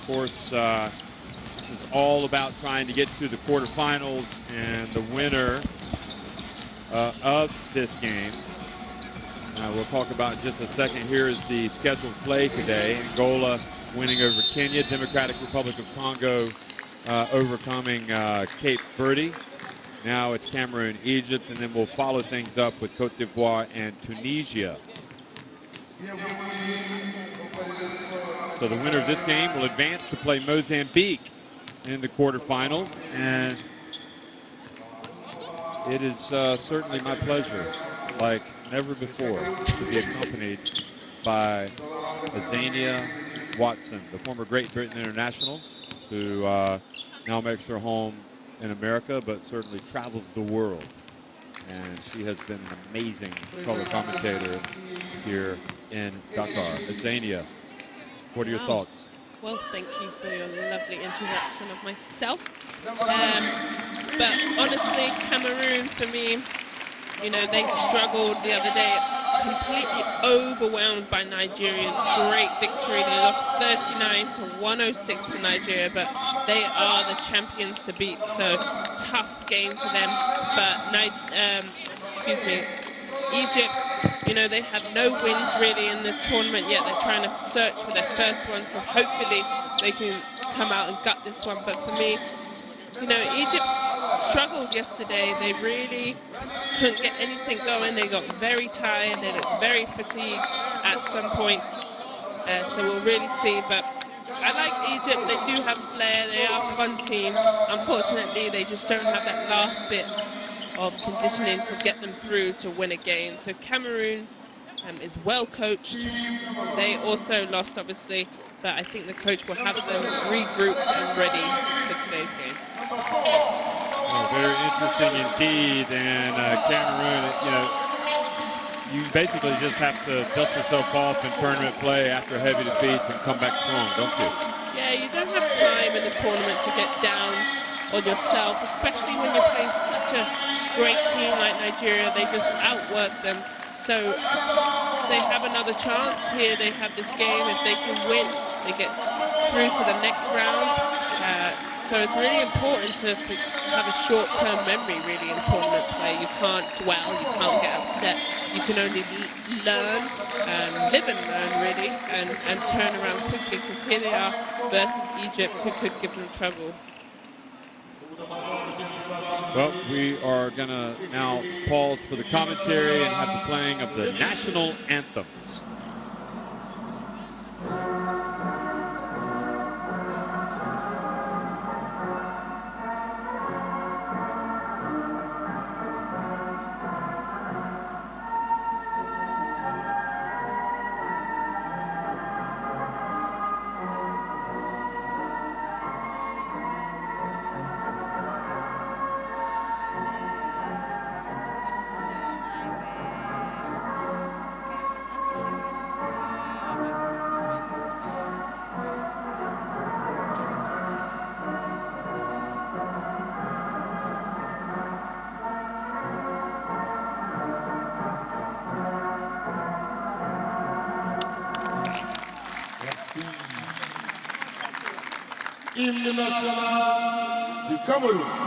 course, this is all about trying to get to the quarterfinals, and the winner of this game, we'll talk about in just a second. Here is the scheduled play today. Angola winning over Kenya, Democratic Republic of Congo overcoming Cape Verde. Now it's Cameroon, Egypt, and then we'll follow things up with Cote d'Ivoire and Tunisia. So the winner of this game will advance to play Mozambique in the quarterfinals, and it is certainly my pleasure, like never before, to be accompanied by Azania Watson, the former Great Britain international, who now makes her home in America, but certainly travels the world. And she has been an amazing color commentator here in Dakar. Azania, what are your thoughts? Well, thank you for your lovely introduction of myself. But honestly, Cameroon, for me, you know, they struggled the other day, completely overwhelmed by Nigeria's great victory. They lost 39-106 to Nigeria, but they are the champions to beat, so tough game for them. But Egypt, you know, they have no wins really in this tournament yet. They're trying to search for their first one, so hopefully they can come out and gut this one. But for me, you know, Egypt struggled yesterday. They really couldn't get anything going. They got very tired. They looked very fatigued at some points. So we'll really see. But I like Egypt. They do have flair. They are a fun team. Unfortunately, they just don't have that last bit of conditioning to get them through to win a game. So Cameroon is well coached. They also lost, obviously, but I think the coach will have them regrouped and ready for today's game. Oh, very interesting indeed. And Cameroon, you know, you basically just have to dust yourself off in tournament play after heavy defeats and come back strong, don't you? Yeah, you don't have time in the tournament to get down on yourself, especially when you're playing such a great team like Nigeria. They just outwork them. So they have another chance here. They have this game. If they can win, they get through to the next round. So it's really important to have a short-term memory, really, in tournament play. You can't dwell, you can't get upset. You can only learn, live and learn, really, and turn around quickly, because here they are versus Egypt, who could give them trouble. Well, we are going to now pause for the commentary and have the playing of the national anthems. Hymne national du Cameroun.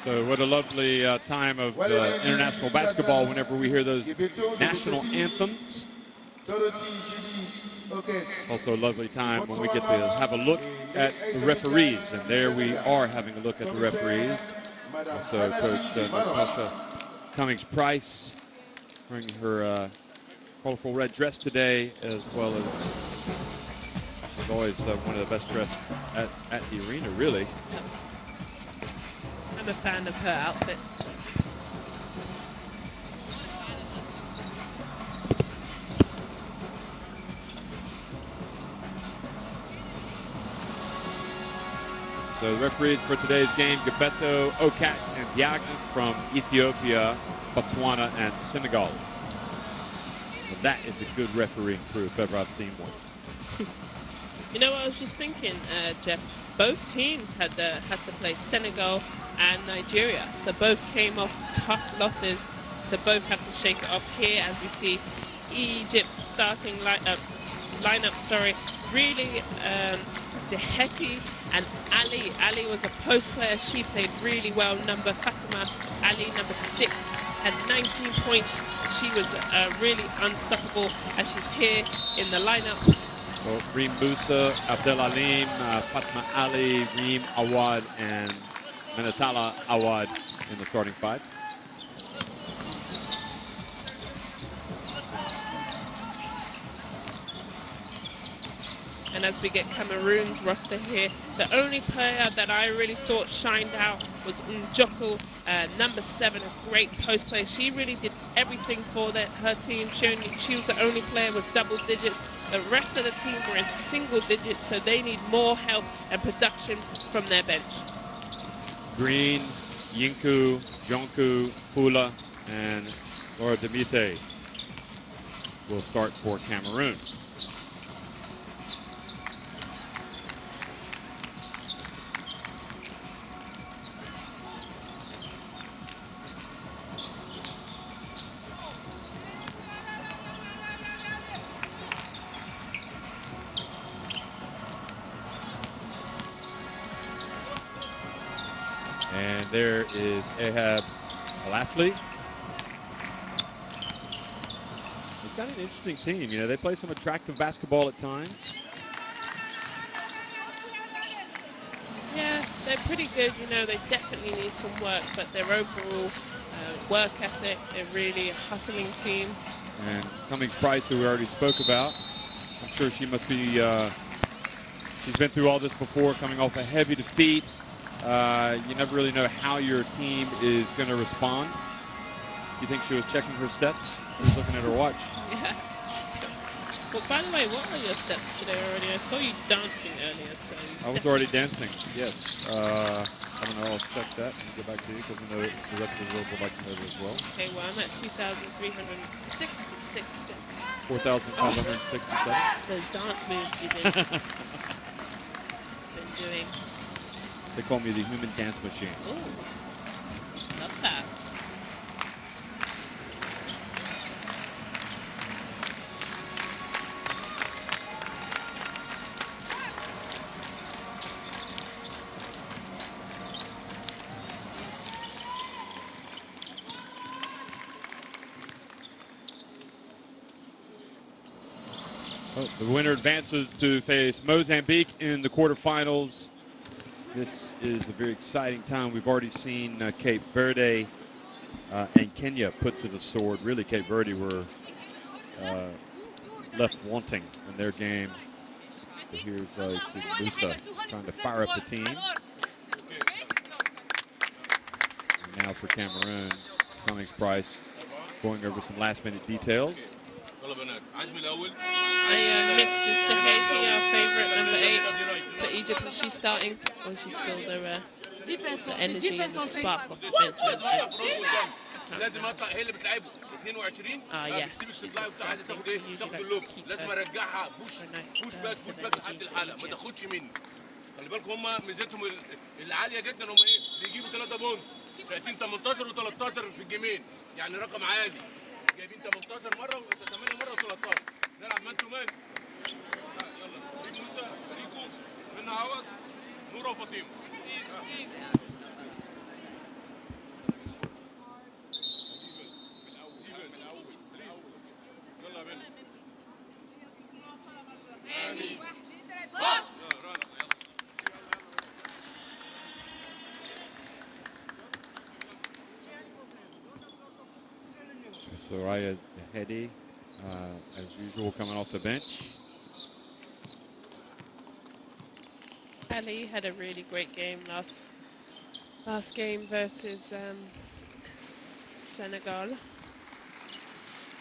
So what a lovely time of international basketball whenever we hear those national anthems. Okay. Also a lovely time when we get to have a look at the referees. And there we are having a look at the referees. Also Coach Natasha Cummings-Price wearing her colorful red dress today, as well as always, one of the best dressed at the arena, really. I'm a fan of her outfits. So the referees for today's game, Gebeto, Okat, and Diagne from Ethiopia, Botswana, and Senegal. Well, that is a good refereeing crew if ever I've seen one. You know what I was just thinking, Jeff? Both teams had to play Senegal and Nigeria, so both came off tough losses. So both have to shake it off here, as we see Egypt's starting lineup. Really, Deheti and Ali. Ali was a post player. She played really well. Fatima Ali, number 6, had 19 points. She was really unstoppable as she's here in the lineup. Well, Reem Musa, Abdel Alim, Fatma Ali, Reem Awad, and Menatala Awad in the starting 5. And as we get Cameroon's roster here, the only player that I really thought shined out was Njoko, number 7, a great post player. She really did everything for her team. She was the only player with double digits. The rest of the team were in single digits, so they need more help and production from their bench. Green, Yinku, Jonku, Fula, and Laura Demite will start for Cameroon. And there is Ahab Alafli. He's got an interesting team. You know, they play some attractive basketball at times. Yeah, they're pretty good. You know, they definitely need some work, but their overall work ethic, they're really a hustling team. And Cummings-Price, who we already spoke about, I'm sure she must be, she's been through all this before, coming off a heavy defeat. You never really know how your team is going to respond. You think she was checking her steps? She was looking at her watch. Yeah. Well, by the way, what are your steps today already? I saw you dancing earlier, so... I was already dancing, yes. I don't know, I'll check that and get back to you because I know the rest of the world would like to know that as well. Okay, well, I'm at 2,366. 4,567. It's those dance moves you've been doing. They call me the human dance machine. Ooh, love that. The winner advances to face Mozambique in the quarterfinals. This is a very exciting time. We've already seen Cape Verde and Kenya put to the sword. Really, Cape Verde were left wanting in their game. So here's Musa trying to fire up the team. And now for Cameroon, Cummings-Price going over some last-minute details. I missed this Deheti, our favorite number 8 for Egypt. Is she starting, or is she still the energy and the spark of the bench? لازم اقطع هي اللي بتلعبه 22 ما بتسيبش تطلع وبتاع عايزه تاخد ايه؟ تاخد اللوب لازم ارجعها بوش باك لحد الحلقه ما تاخدش مني. خلي بالكم هم ميزتهم العاليه جدا هم ايه؟ بيجيبوا 3 بونت شايفين 18 و13 في الجيمين يعني رقم عالي جايبين 18 مره و8 مره و13 نلعب مان تو مان. يلا فريق موسى فريقه منى عوض نوره وفاطمه. Soraya Dehedi, as usual, coming off the bench. Ali had a really great game last game versus Senegal.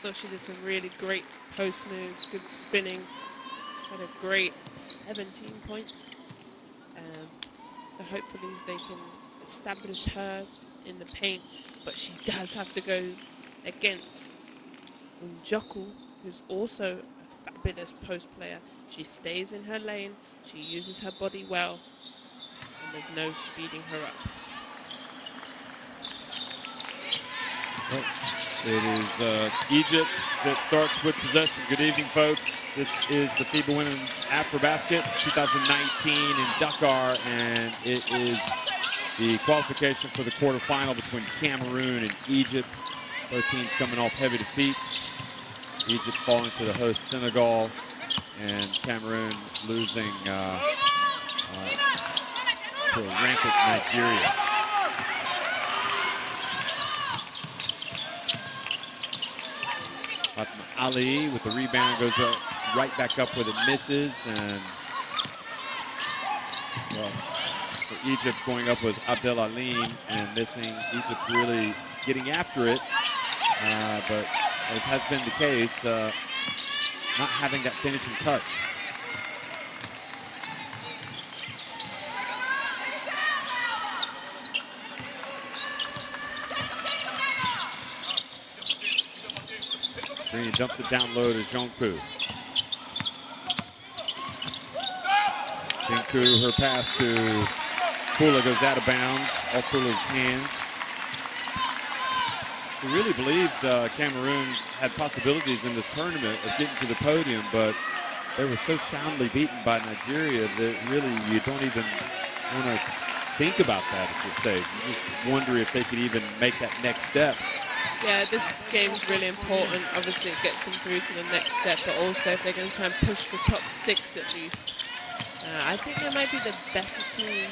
Thought she did some really great post moves, good spinning. Had a great 17 points. So hopefully they can establish her in the paint, but she does have to go against Njoku, who's also a fabulous post player. She stays in her lane, she uses her body well, and there's no speeding her up. Well, it is Egypt that starts with possession. Good evening, folks. This is the FIBA Women's Afrobasket 2019 in Dakar, and it is the qualification for the quarterfinal between Cameroon and Egypt. Both teams coming off heavy defeats. Egypt falling to the host Senegal, and Cameroon losing to a rampant Nigeria. Ali with the rebound goes up, right back up with it, misses, and well, for Egypt going up was Abdel Alim and missing. Egypt really getting after it, but as has been the case, not having that finishing touch. Green dumps it down low to Jonku. Jonku, her pass to Kula goes out of bounds, off Kula's hands. We really believed Cameroon had possibilities in this tournament of getting to the podium, but they were so soundly beaten by Nigeria that really you don't even want to think about that at this stage. You just wonder if they could even make that next step. Yeah, this game is really important. Obviously, it gets them through to the next step, but also if they're going to try and push for top 6 at least. I think they might be the better team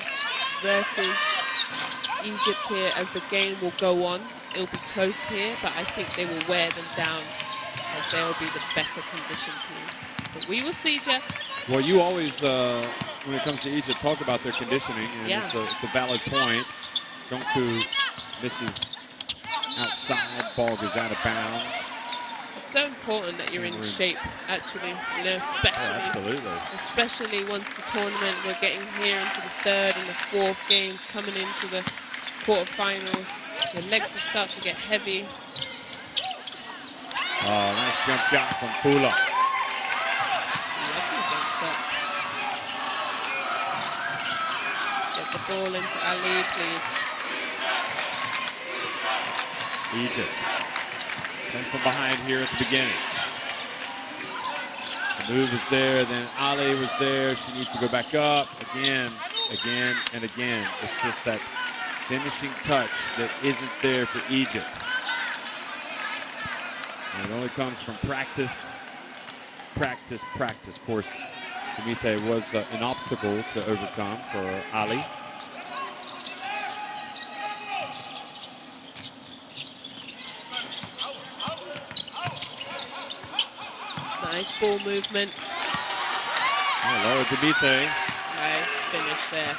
versus Egypt here as the game will go on. It'll be close here, but I think they will wear them down as they'll be the better conditioned team. But we will see, Jeff. Well, you always, when it comes to Egypt, talk about their conditioning, and yeah. It's a valid point. Jonku misses outside, ball goes out of bounds. It's so important that you're in shape, actually, you know, especially once the tournament, we're getting here into the 3rd and the 4th games, coming into the quarterfinals. Your legs will start to get heavy. Oh, nice jump shot from Kula. Lovely jump shot. Get the ball into Ali, please. Egypt. Came from behind here at the beginning. The move is there, then Ali was there. She needs to go back up again, and again. It's just that finishing touch that isn't there for Egypt. And it only comes from practice, practice, practice. Of course, Kamite was an obstacle to overcome for Ali. Nice ball movement. Hello, Kamite. Nice finish there.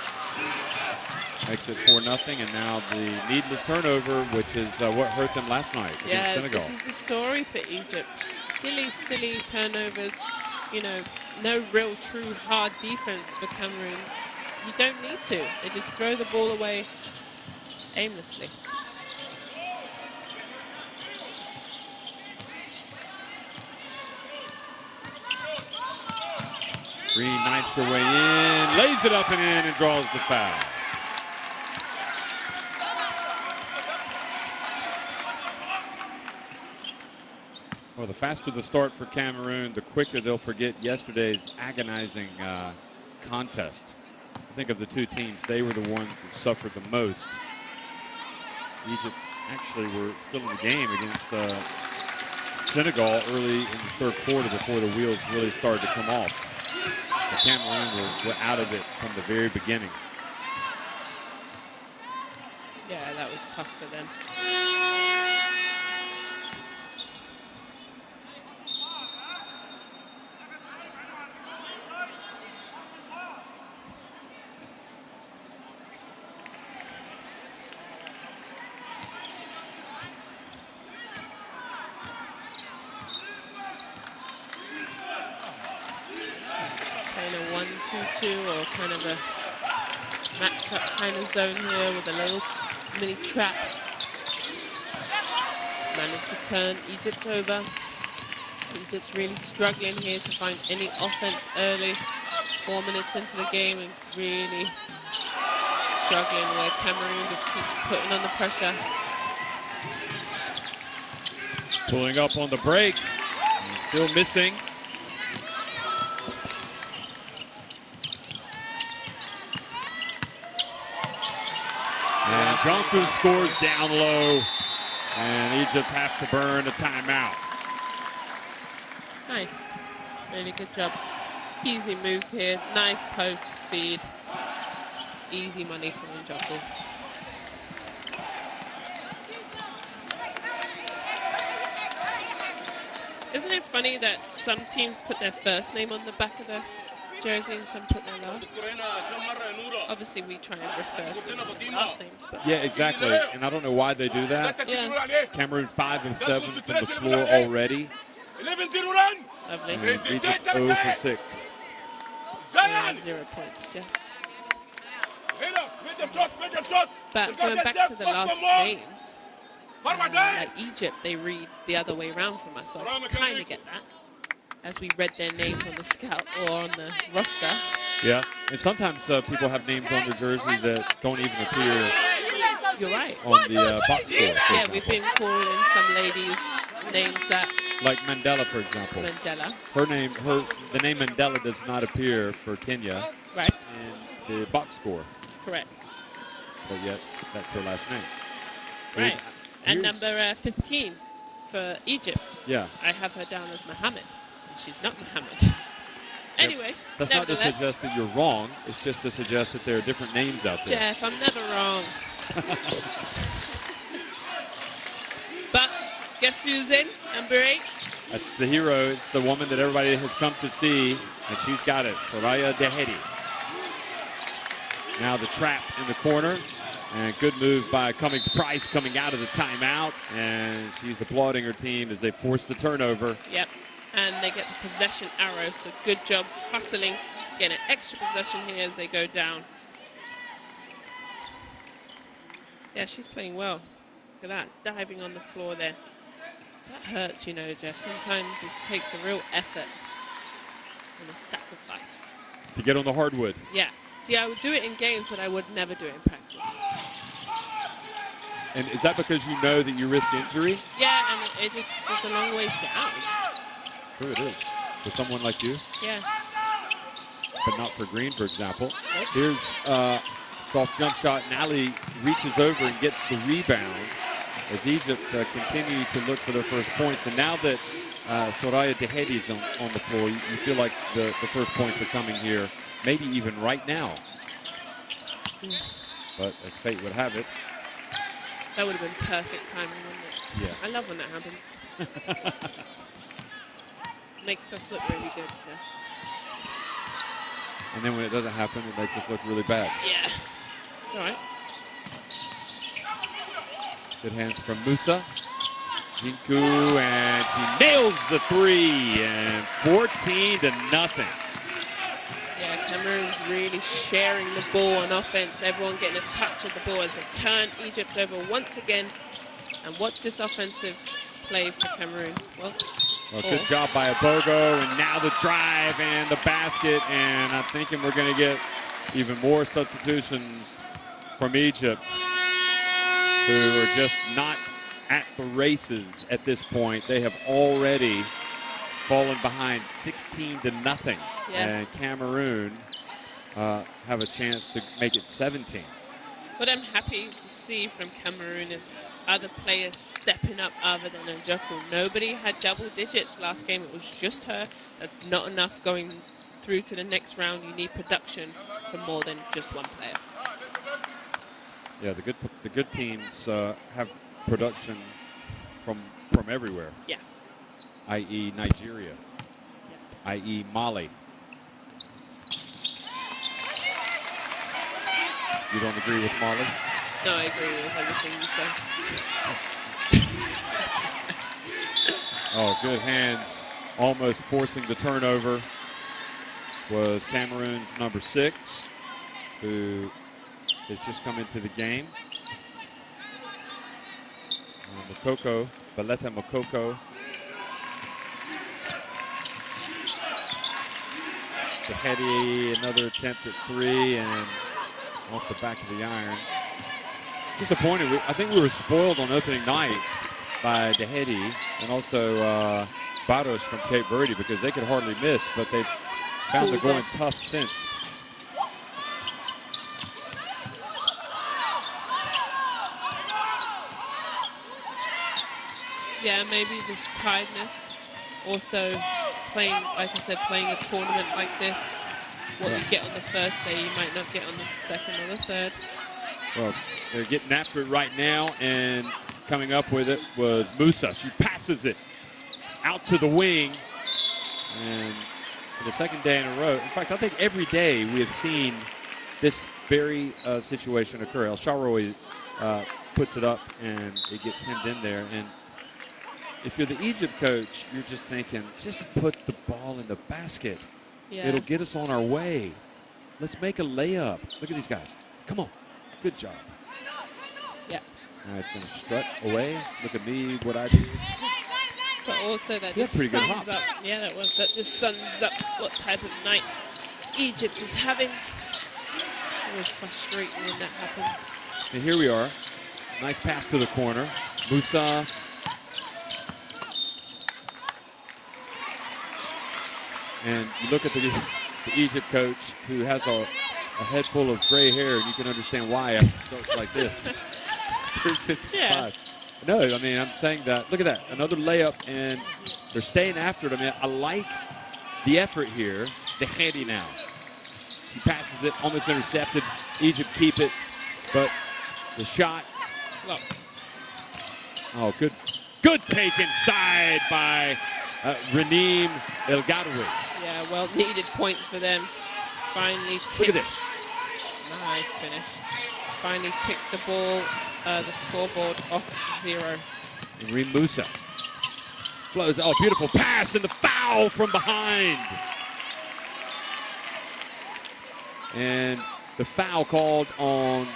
Makes it 4-0, and now the needless turnover, which is what hurt them last night against Senegal. This is the story for Egypt. Silly turnovers. You know, no real true hard defense for Cameroon. You don't need to. They just throw the ball away aimlessly. Green knifes her way in, lays it up and in, and draws the foul. Well, the faster the start for Cameroon, the quicker they'll forget yesterday's agonizing contest. Think of the two teams. They were the ones that suffered the most. Egypt actually were still in the game against Senegal early in the 3rd quarter before the wheels really started to come off. The Cameroon were out of it from the very beginning. Yeah, that was tough for them. of a match-up kind of zone here with a little mini trap. Managed to turn Egypt over. Egypt's really struggling here to find any offense early. 4 minutes into the game and really struggling where Cameroon just keeps putting on the pressure. Pulling up on the break. Still missing. And Jonku scores down low. And Egypt have to burn a timeout. Nice. Really good job. Easy move here. Nice post feed. Easy money from Njoku. Isn't it funny that some teams put their first name on the back of the jersey and some put their last? Obviously, we try and refer to the last names. But Yeah, exactly. And I don't know why they do that. yeah, Cameroon 5 of 7 from the floor already. 11-0 run. lovely. And Egypt 0 for 6. And 0 points, yeah. But going back to the last names, like Egypt, they read the other way around from us, so I kind of get that. As we read their names on the scout or on the roster. Yeah, and sometimes people have names on their jersey that don't even appear You're right. on the box score. Yeah, we've been calling some ladies names that Like Mandela, for example. Mandela. The name Mandela does not appear for Kenya Right. in the box score, Correct. but yet that's her last name. Right. And Here's- number 15 for Egypt. Yeah. I have her down as Mohammed. And she's not Mohammed. Anyway, That's not to nevertheless, suggest that you're wrong. It's just to suggest that there are different names out there. Jeff, I'm never wrong. But guess who's in? Number 8. That's the hero. It's the woman that everybody has come to see, and she's got it. Soraya Dehedi. Now the trap in the corner, and good move by Cummings Price coming out of the timeout, and she's applauding her team as they force the turnover. Yep. And they get the possession arrow, so good job hustling, getting an extra possession here as they go down. Yeah, she's playing well. Look at that, diving on the floor there. That hurts, you know, Jeff. Sometimes it takes a real effort and a sacrifice. To get on the hardwood. Yeah. See, I would do it in games, but I would never do it in practice. And is that because you know that you risk injury? Yeah, and it just is a long way down. True it is. For someone like you, Yeah. but not for Green, for example. Nope. Here's soft jump shot, and Ali reaches over and gets the rebound as Egypt continue to look for their first points. And now that Soraya Dehedi is on the floor, you feel like the first points are coming here, maybe even right now. But as fate would have it. That would have been perfect timing, wouldn't it? Yeah. I love when that happens. Makes us look really good. Yeah. And then when it doesn't happen, it makes us look really bad. Yeah. It's all right. Good hands from Musa. Jinku, and she nails the three, and 14-0. Yeah, Cameroon's really sharing the ball on offense. Everyone getting a touch of the ball as they turn Egypt over once again. And watch this offensive play for Cameroon. Well, Good job by Abogo, and now the drive and the basket, and I'm thinking we're going to get even more substitutions from Egypt, who are just not at the races at this point. They have already fallen behind 16-0, Yeah. and Cameroon have a chance to make it 17. what I'm happy to see from Cameroon is other players stepping up other than Njoku. Nobody had double digits last game. It was just her. That's not enough going through to the next round. You need production from more than just one player. Yeah, the good teams have production from everywhere. Yeah. I.e. Nigeria, i.e. Mali. You don't agree with Mali? No, I agree with everything you say. Oh, good hands. Almost forcing the turnover was Cameroon's number 6. who has just come into the game. Mokoko, Baleta Mokoko. Dehedi, another attempt at 3 and off the back of the iron. Disappointed. I think we were spoiled on opening night by Dehedi and also Barros from Cape Verde because they could hardly miss, but they've found they're going tough since. Yeah, maybe this tiredness. Also playing, like I said, playing a tournament like this, what you get on the first day, you might not get on the second or the third. Well, they're getting after it right now, and coming up with it was Musa. She passes it out to the wing, and for the second day in a row, in fact, I think every day we have seen this very situation occur. El Shaarawy puts it up, and it gets hemmed in there. And if you're the Egypt coach, you're just thinking, just put the ball in the basket. Yeah. It'll get us on our way. Let's make a layup. Look at these guys. Come on. Good job. Yeah. Now it's going to strut away. Look at me, what I did. But also that just sums up. Yeah, that just sums up what type of night Egypt is having. It's always frustrating when that happens. And here we are. Nice pass to the corner. Musa. And you look at the Egypt coach who has a head full of gray hair, and you can understand why after starts like this. 3:55. Yeah. No, I mean, I'm saying that. Look at that. Another layup, and they're staying after it. I mean, I like the effort here. Dehedi now. He passes it, almost intercepted. Egypt keep it, but the shot. Blocked. Oh, good take inside by Raneem El Gadoui. Yeah, well needed points for them. Finally ticked. Look at this. Nice finish. Finally ticked the ball, the scoreboard off 0. Reem Musa flows. Oh, beautiful pass and the foul from behind. And the foul called on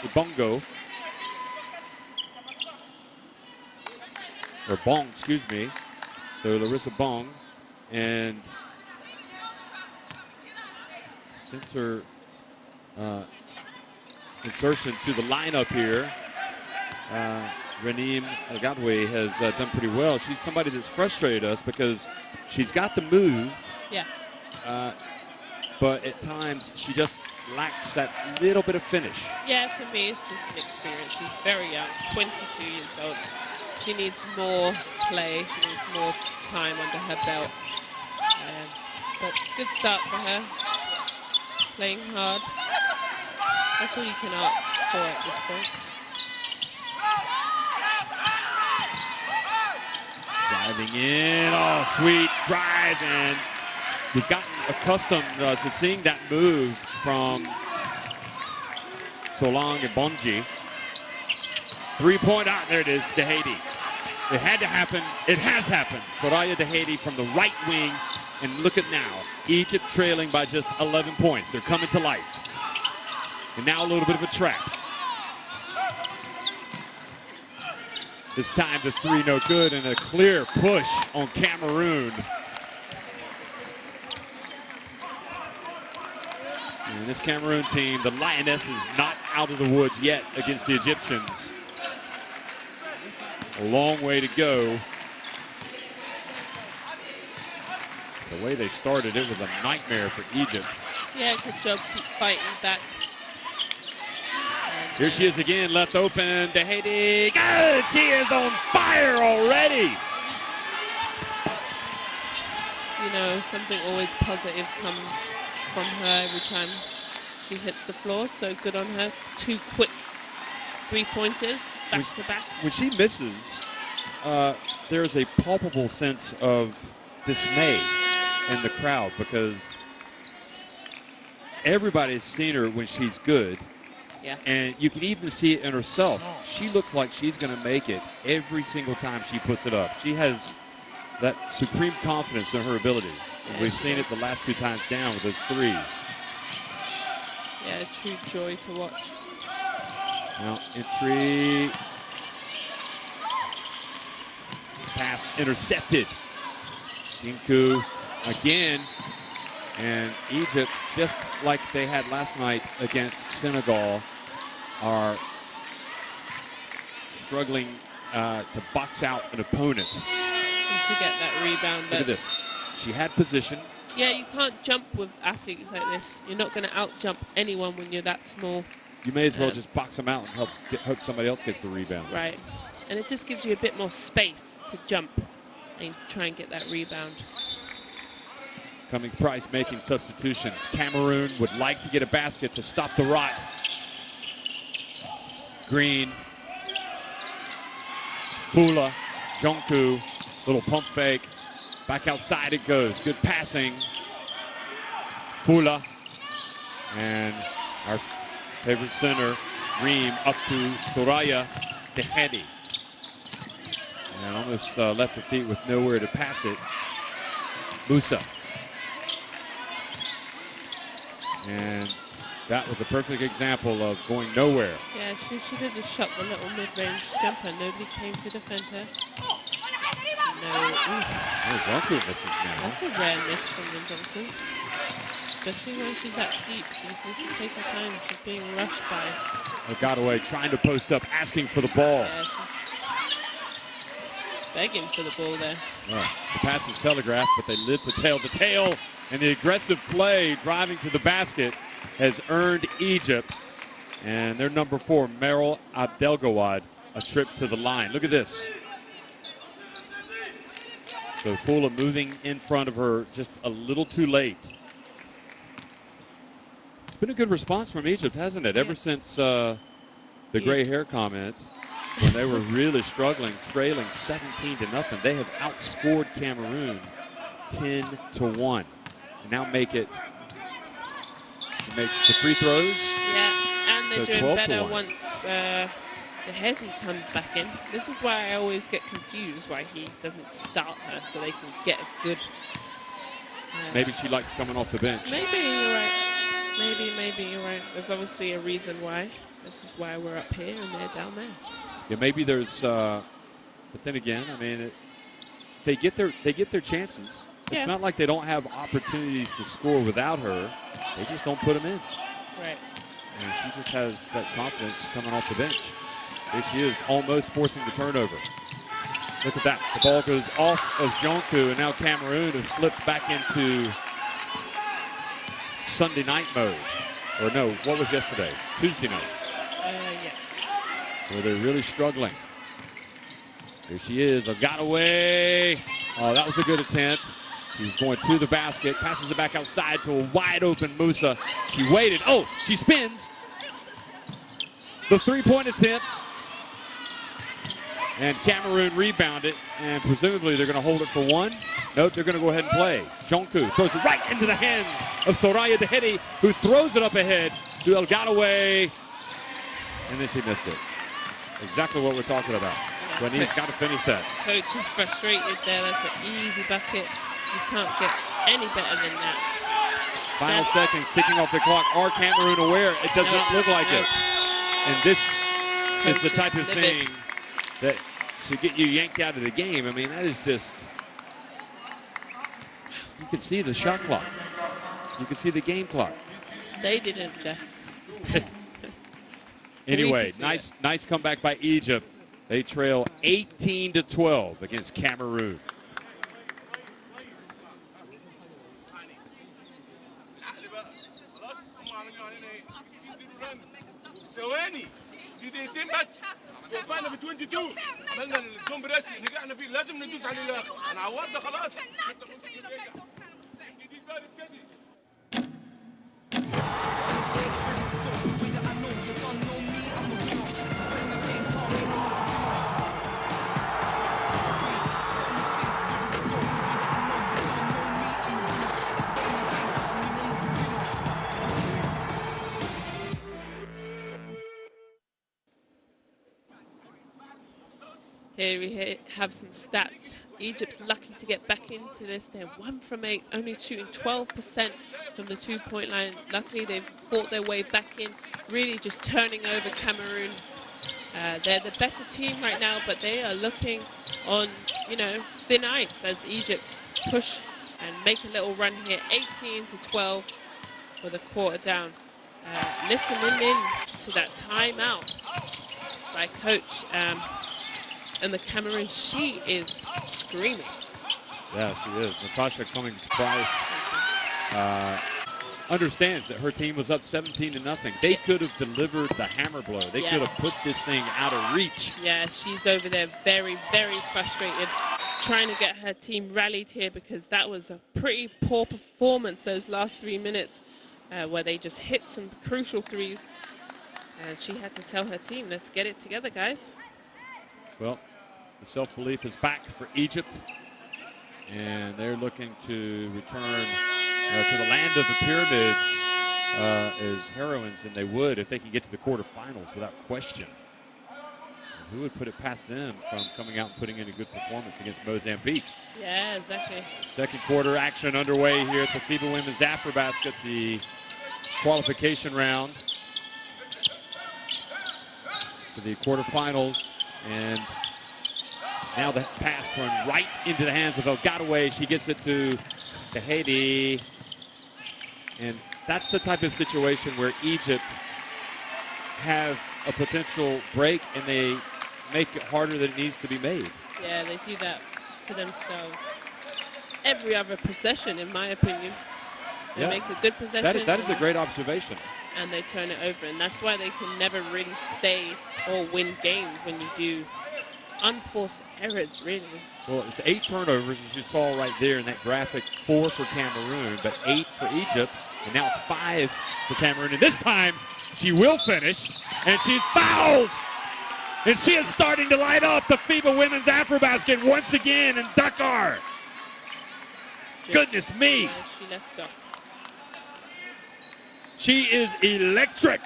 the Bongo. Or Bong, excuse me. So Larissa Bong. And since her insertion to the lineup here, Raneem El Gadoui has done pretty well. She's somebody that's frustrated us because she's got the moves. Yeah. But at times she just lacks that little bit of finish. Yeah, for me it's just an experience. She's very young, 22 years old. She needs more play. She needs more time under her belt. But good start for her. Playing hard. That's all you can ask for at this point. Driving in, oh, sweet drive, and we've gotten accustomed to seeing that move from Solang and Bonji. 3-point out, there it is, Dehedi. It had to happen, it has happened. Soraya Dehedi from the right wing, and look at now, Egypt trailing by just 11 points. They're coming to life. And now a little bit of a trap. This time the 3 no good, and a clear push on Cameroon. And this Cameroon team, the Lioness, is not out of the woods yet against the Egyptians. A long way to go. The way they started, it was a nightmare for Egypt. Yeah, good job, keep fighting back. Here she is again, left open. Dehedi, good! She is on fire already. You know, something always positive comes from her every time she hits the floor. So good on her. 2 quick 3-pointers back to back. When she misses, there's a palpable sense of dismay in the crowd because everybody's seen her when she's good. Yeah. And you can even see it in herself. She looks like she's going to make it every single time she puts it up. She has that supreme confidence in her abilities. And we've seen it the last 2 times down with those threes. Yeah, true joy to watch. Now entry. Pass intercepted. Dinku again. And Egypt, just like they had last night against Senegal, are struggling to box out an opponent. To get that rebound. Look at this. She had position. Yeah, you can't jump with athletes like this. You're not going to out-jump anyone when you're that small. You may as well just box them out and hope somebody else gets the rebound. Right. And it just gives you a bit more space to jump and try and get that rebound. Cummings Price making substitutions. Cameroon would like to get a basket to stop the rot. Green. Fula. Jonku. Little pump fake. Back outside it goes. Good passing. Fula. And our favorite center, Reem, up to Soraya Tehedi. And almost left her feet with nowhere to pass it. Musa. And that was a perfect example of going nowhere. Yeah, she should have just shot the little mid-range jumper. Nobody came to defend her. No. Oh, Jonku misses now. That's a rare miss from the Jonku. Especially when she's that deep. She just needs to take her time. She's being rushed by. Got away, trying to post up, asking for the ball. Yeah, she's begging for the ball there. Oh, the pass is telegraphed, but they live to tail. The tail and the aggressive play driving to the basket has earned Egypt and their number 4, Meryl Abdelgawad, a trip to the line. Look at this. So Fula moving in front of her just a little too late. It's been a good response from Egypt, hasn't it? Ever since the gray hair comment, when they were really struggling, trailing 17-0, they have outscored Cameroon 10-1. And now make it makes the free throws. Yeah, and they're So doing better 12-1. once the Hezi comes back in. This is why I always get confused why he doesn't start her, so they can get a good... Maybe she likes coming off the bench. Maybe you're right. Maybe you're right. There's obviously a reason why. This is why we're up here and they're down there. Yeah, maybe there's, but then again, I mean, they get their chances. It's not like they don't have opportunities to score without her. They just don't put them in. Right. And she just has that confidence coming off the bench. Here she is, almost forcing the turnover. Look at that. The ball goes off of Jonku, and now Cameroon have slipped back into Sunday night mode. Or no, what was yesterday? Tuesday night. Yeah. Where they're really struggling. Here she is, a got away. Oh, that was a good attempt. She was going to the basket, passes it back outside to a wide open Musa. She waited. Oh, she spins. The three-point attempt. And Cameroon rebounded, and presumably they're going to hold it for one. Nope, they're going to go ahead and play. Jonku throws it right into the hands of Soraya Tehedi, who throws it up ahead to El Gadaway. And then she missed it. Exactly what we're talking about. But he's got to finish that. Coach is frustrated there. That's an easy bucket. You can't get any better than that. Final seconds ticking off the clock. Are Cameroon aware? It does not look like it. And this is the type of thing that should get you yanked out of the game. I mean, that is just, you can see the shot clock. You can see the game clock. They didn't, Jeff. Anyway, nice comeback by Egypt. They trail 18-12 against Cameroon. ثواني دي دقيقتين بس وقفنا في 22 عملنا الجمب راسي نجحنا فيه لازم ندوس عليه الاخر انا عوضنا خلاص Here we have some stats. Egypt's lucky to get back into this. They're 1 from 8, only shooting 12% from the 2-point line. Luckily, they've fought their way back in, really just turning over Cameroon. They're the better team right now, but they are looking on, thin ice as Egypt push and make a little run here. 18-12 for the quarter down. Listening in to that timeout by coach. And the Cameroon, she is screaming. Yeah, she is. Natasha Cummings-Price understands that her team was up 17-0. They could have delivered the hammer blow. They could have put this thing out of reach. Yeah, she's over there very, very frustrated, trying to get her team rallied here because that was a pretty poor performance those last 3 minutes where they just hit some crucial threes. And she had to tell her team, let's get it together, guys. Well, the self-belief is back for Egypt, and they're looking to return to the land of the pyramids as heroines, and they would if they can get to the quarterfinals without question. And who would put it past them from coming out and putting in a good performance against Mozambique? Yeah, exactly. Second quarter action underway here at the FIBA Women's Afrobasket, the qualification round for the quarterfinals. And now the pass run right into the hands of Ogadaway. She gets it to Haiti. And that's the type of situation where Egypt have a potential break and they make it harder than it needs to be made. Yeah, they do that to themselves every other possession, in my opinion. They make a good possession. That is a great observation. And they turn it over, and that's why they can never really stay or win games when you do unforced errors, really. Well, it's 8 turnovers, as you saw right there in that graphic. 4 for Cameroon, but 8 for Egypt, and now it's 5 for Cameroon. And this time, she will finish, and she's fouled! And she is starting to light up the FIBA Women's Afrobasket once again in Dakar. Goodness me! She left off. She is electric.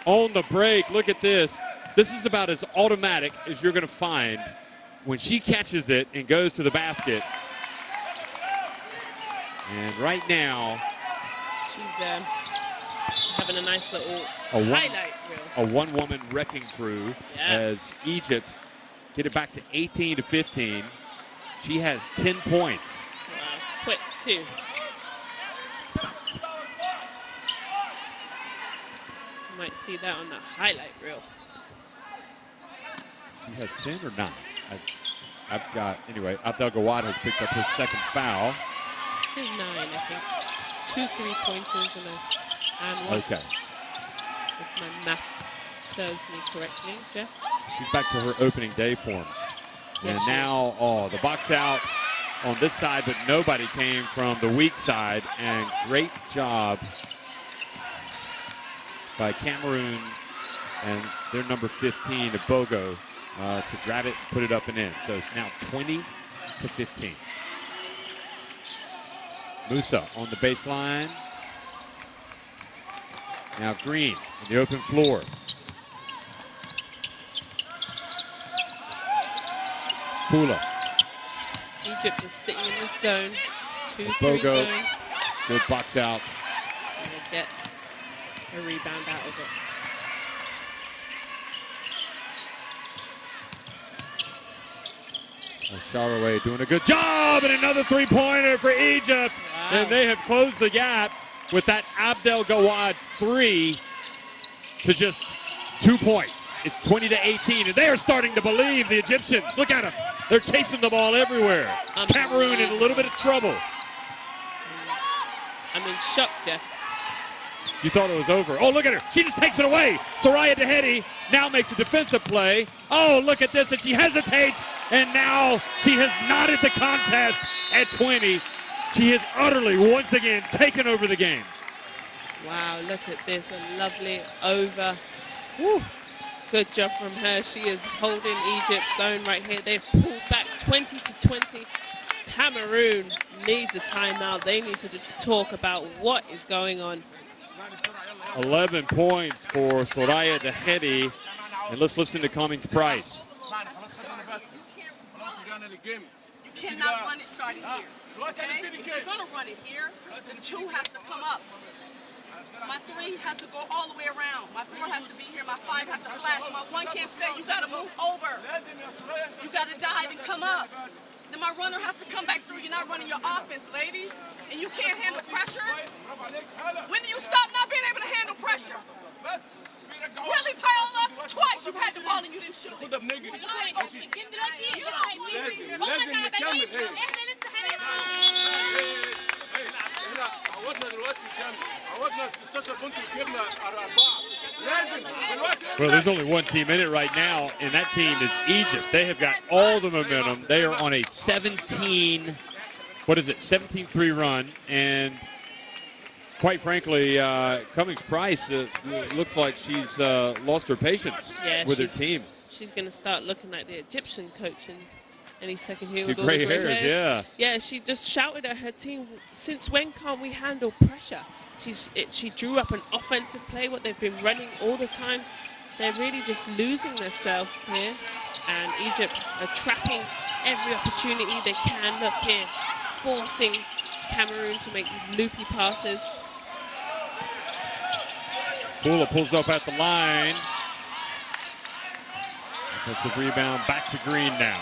On the break, look at this. This is about as automatic as you're going to find when she catches it and goes to the basket. And right now, she's having a nice little highlight reel. A one-woman wrecking crew as Egypt get it back to 18-15. She has 10 points. Wow, quick too. You might see that on the highlight reel. She has 10 or 9? I've got, anyway, Abdel Gawad has picked up his second foul. She's 9, I think. 2 3-pointers and one. Okay. If my math serves me correctly, Jeff. She's back to her opening day form. And now, the box out on this side, but nobody came from the weak side. And great job by Cameroon and their number 15, Bogo, to grab it, put it up and in. So it's now 20-15. Musa on the baseline. Now Green in the open floor. Fula. Egypt is sitting in the zone. 2-3 Bogo, zone. good box out. And they get a rebound out of it. Sharaway doing a good job, and another three-pointer for Egypt. Wow. And they have closed the gap with that Abdel Gawad 3 to just 2 points. It's 20-18, and they are starting to believe, the Egyptians. Look at them. They're chasing the ball everywhere. Cameroon in a little bit of trouble. I'm in shock, Jeff. You thought it was over. Oh, look at her. She just takes it away. Soraya Dahedi now makes a defensive play. Oh, look at this, and she hesitates, and now she has knotted the contest at 20. She has utterly, once again, taken over the game. Wow, look at this, a lovely over. Woo. Good job from her. She is holding Egypt's own right here. They've pulled back 20-20. Cameroon needs a timeout. They need to talk about what is going on. 11 points for Soraya Dahedi. And let's listen to Cummings Price. You cannot run it starting here. Okay? If you're going to run it here, then 2 has to come up. My 3 has to go all the way around. My 4 has to be here. My 5 has to flash. My 1 can't stay. You got to move over. You got to dive and come up. Then my runner has to come back through. You're not running your offense, ladies. And you can't handle pressure. When do you stop not being able to handle pressure? Really, Paola? Twice you had the ball and you didn't shoot it. Well, there's only one team in it right now, and that team is Egypt. They have got all the momentum. They are on a 17-3 run, and quite frankly, Cummings Price looks like she's lost her patience with her team. She's going to start looking like the Egyptian coach in any second here The with all the gray gray hairs, hairs. Yeah, she just shouted at her team, since when can't we handle pressure? She drew up an offensive play, what they've been running all the time. They're really just losing themselves here. And Egypt are trapping every opportunity they can. Look here, forcing Cameroon to make these loopy passes. Bula pulls up at the line. Offensive rebound, back to Green now.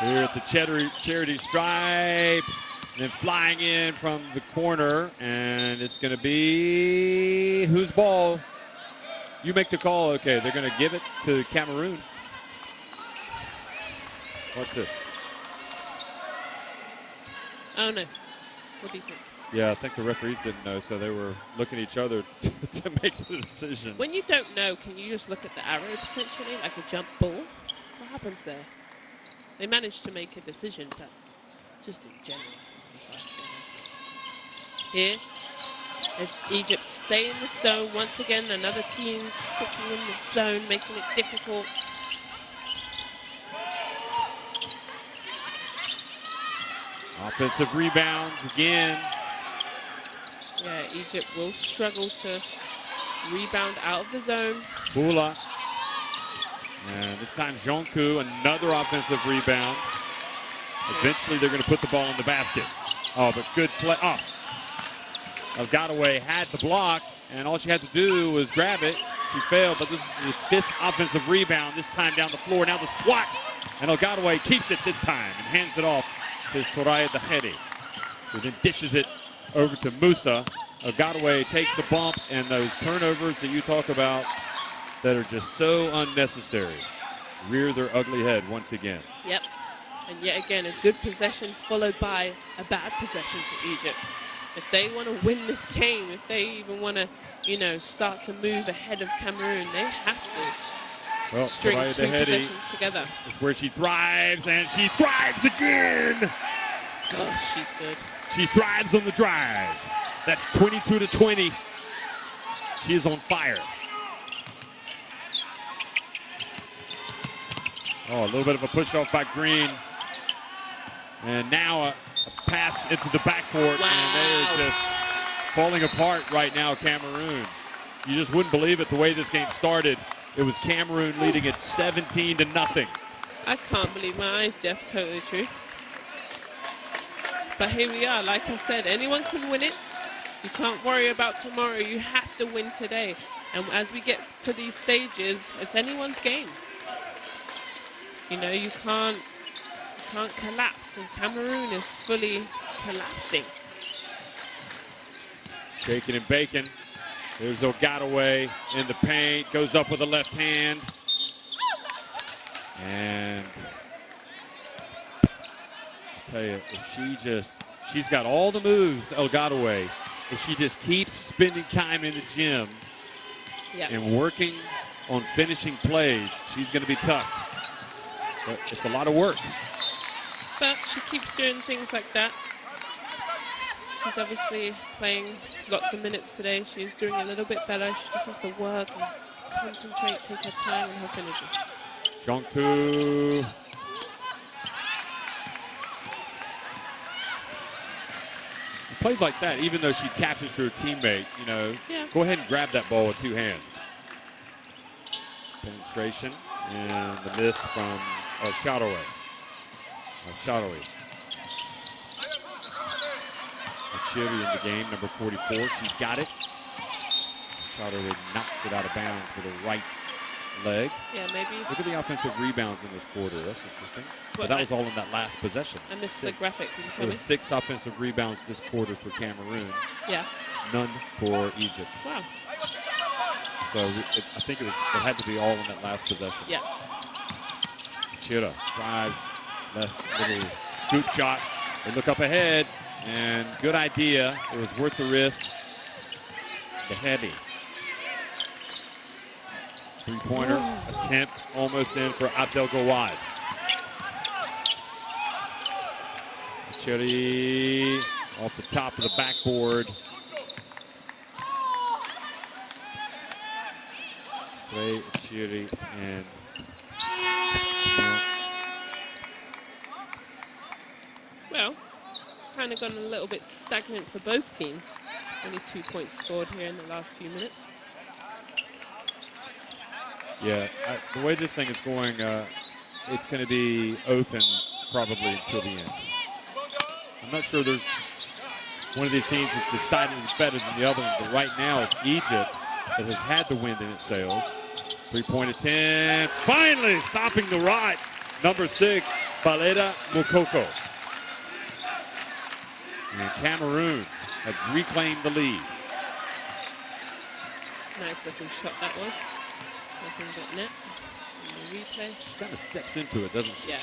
Here at the charity stripe. And then flying in from the corner. And it's going to be whose ball? You make the call. Okay, they're going to give it to Cameroon. What's this? Oh, no. What do you think? Yeah, I think the referees didn't know, so they were looking at each other to make the decision. When you don't know, can you just look at the arrow potentially, like a jump ball? What happens there? They managed to make a decision, but just in general. Here, if Egypt stay in the zone, once again, another team sitting in the zone, making it difficult. Offensive rebounds again. Yeah, Egypt will struggle to rebound out of the zone. Bula. And this time Jonku, another offensive rebound. Eventually they're going to put the ball in the basket. Oh, but good play. Oh. Elgadaway had the block, and all she had to do was grab it. She failed, but this is the 5th offensive rebound, this time down the floor. Now the swat, and Elgadaway keeps it this time and hands it off to Soraya Dahedi, who then dishes it over to Musa. Elgadaway takes the bump, and those turnovers that you talk about that are just so unnecessary rear their ugly head once again. Yep. And yet again, a good possession followed by a bad possession for Egypt. If they want to win this game, if they even want to, start to move ahead of Cameroon, they have to string 2 possessions together. It's where she thrives, and she thrives again. Gosh, she's good. She thrives on the drive. That's 22-20. She is on fire. Oh, a little bit of a push off by Green. And now a pass into the backcourt, wow. And they are just falling apart right now, Cameroon. You just wouldn't believe it the way this game started. It was Cameroon leading it 17-0. I can't believe my eyes, Jeff, totally true. But here we are, like I said, anyone can win it. You can't worry about tomorrow, you have to win today. And as we get to these stages, it's anyone's game. You can't collapse, and Cameroon is fully collapsing. Shaking and baking. There's Elgadaway in the paint, goes up with the left hand. And I tell you, if she's got all the moves, Elgadaway. If she just keeps spending time in the gym and working on finishing plays, she's going to be tough. But it's a lot of work. But she keeps doing things like that. She's obviously playing lots of minutes today. She's doing a little bit better. She just has to work and concentrate, take her time on her finishes. Jonku. Plays like that, even though she taps it to her teammate, go ahead and grab that ball with 2 hands. Penetration and the miss from Shadowy. Chiri in the game, number 44. She's got it. Shadowy knocks it out of bounds with a right leg. Yeah, maybe. Look at the offensive rebounds in this quarter. That's interesting. But that was all in that last possession. I missed the graphic. Did you tell There me? were 6 offensive rebounds this quarter for Cameroon. Yeah. None for Egypt. Wow. So I think it had to be all in that last possession. Yeah. Chira drives, left little scoop shot. They look up ahead, and good idea. It was worth the risk. The heavy. Three-pointer attempt almost in for Abdel Gawad. Chiri off the top of the backboard. Trey Chiri and well, it's kind of gone a little bit stagnant for both teams. Only 2 points scored here in the last few minutes. Yeah, the way this thing is going, it's going to be open probably until the end. I'm not sure there's one of these teams that's decidedly better than the other one, but right now it's Egypt that has had the wind in its sails. Three-point attempt, finally stopping the rot. Number 6, Baleda Mukoko. And Cameroon have reclaimed the lead. Nice looking shot that was. Nothing but net. In the replay. She kind of steps into it, doesn't she? Yeah.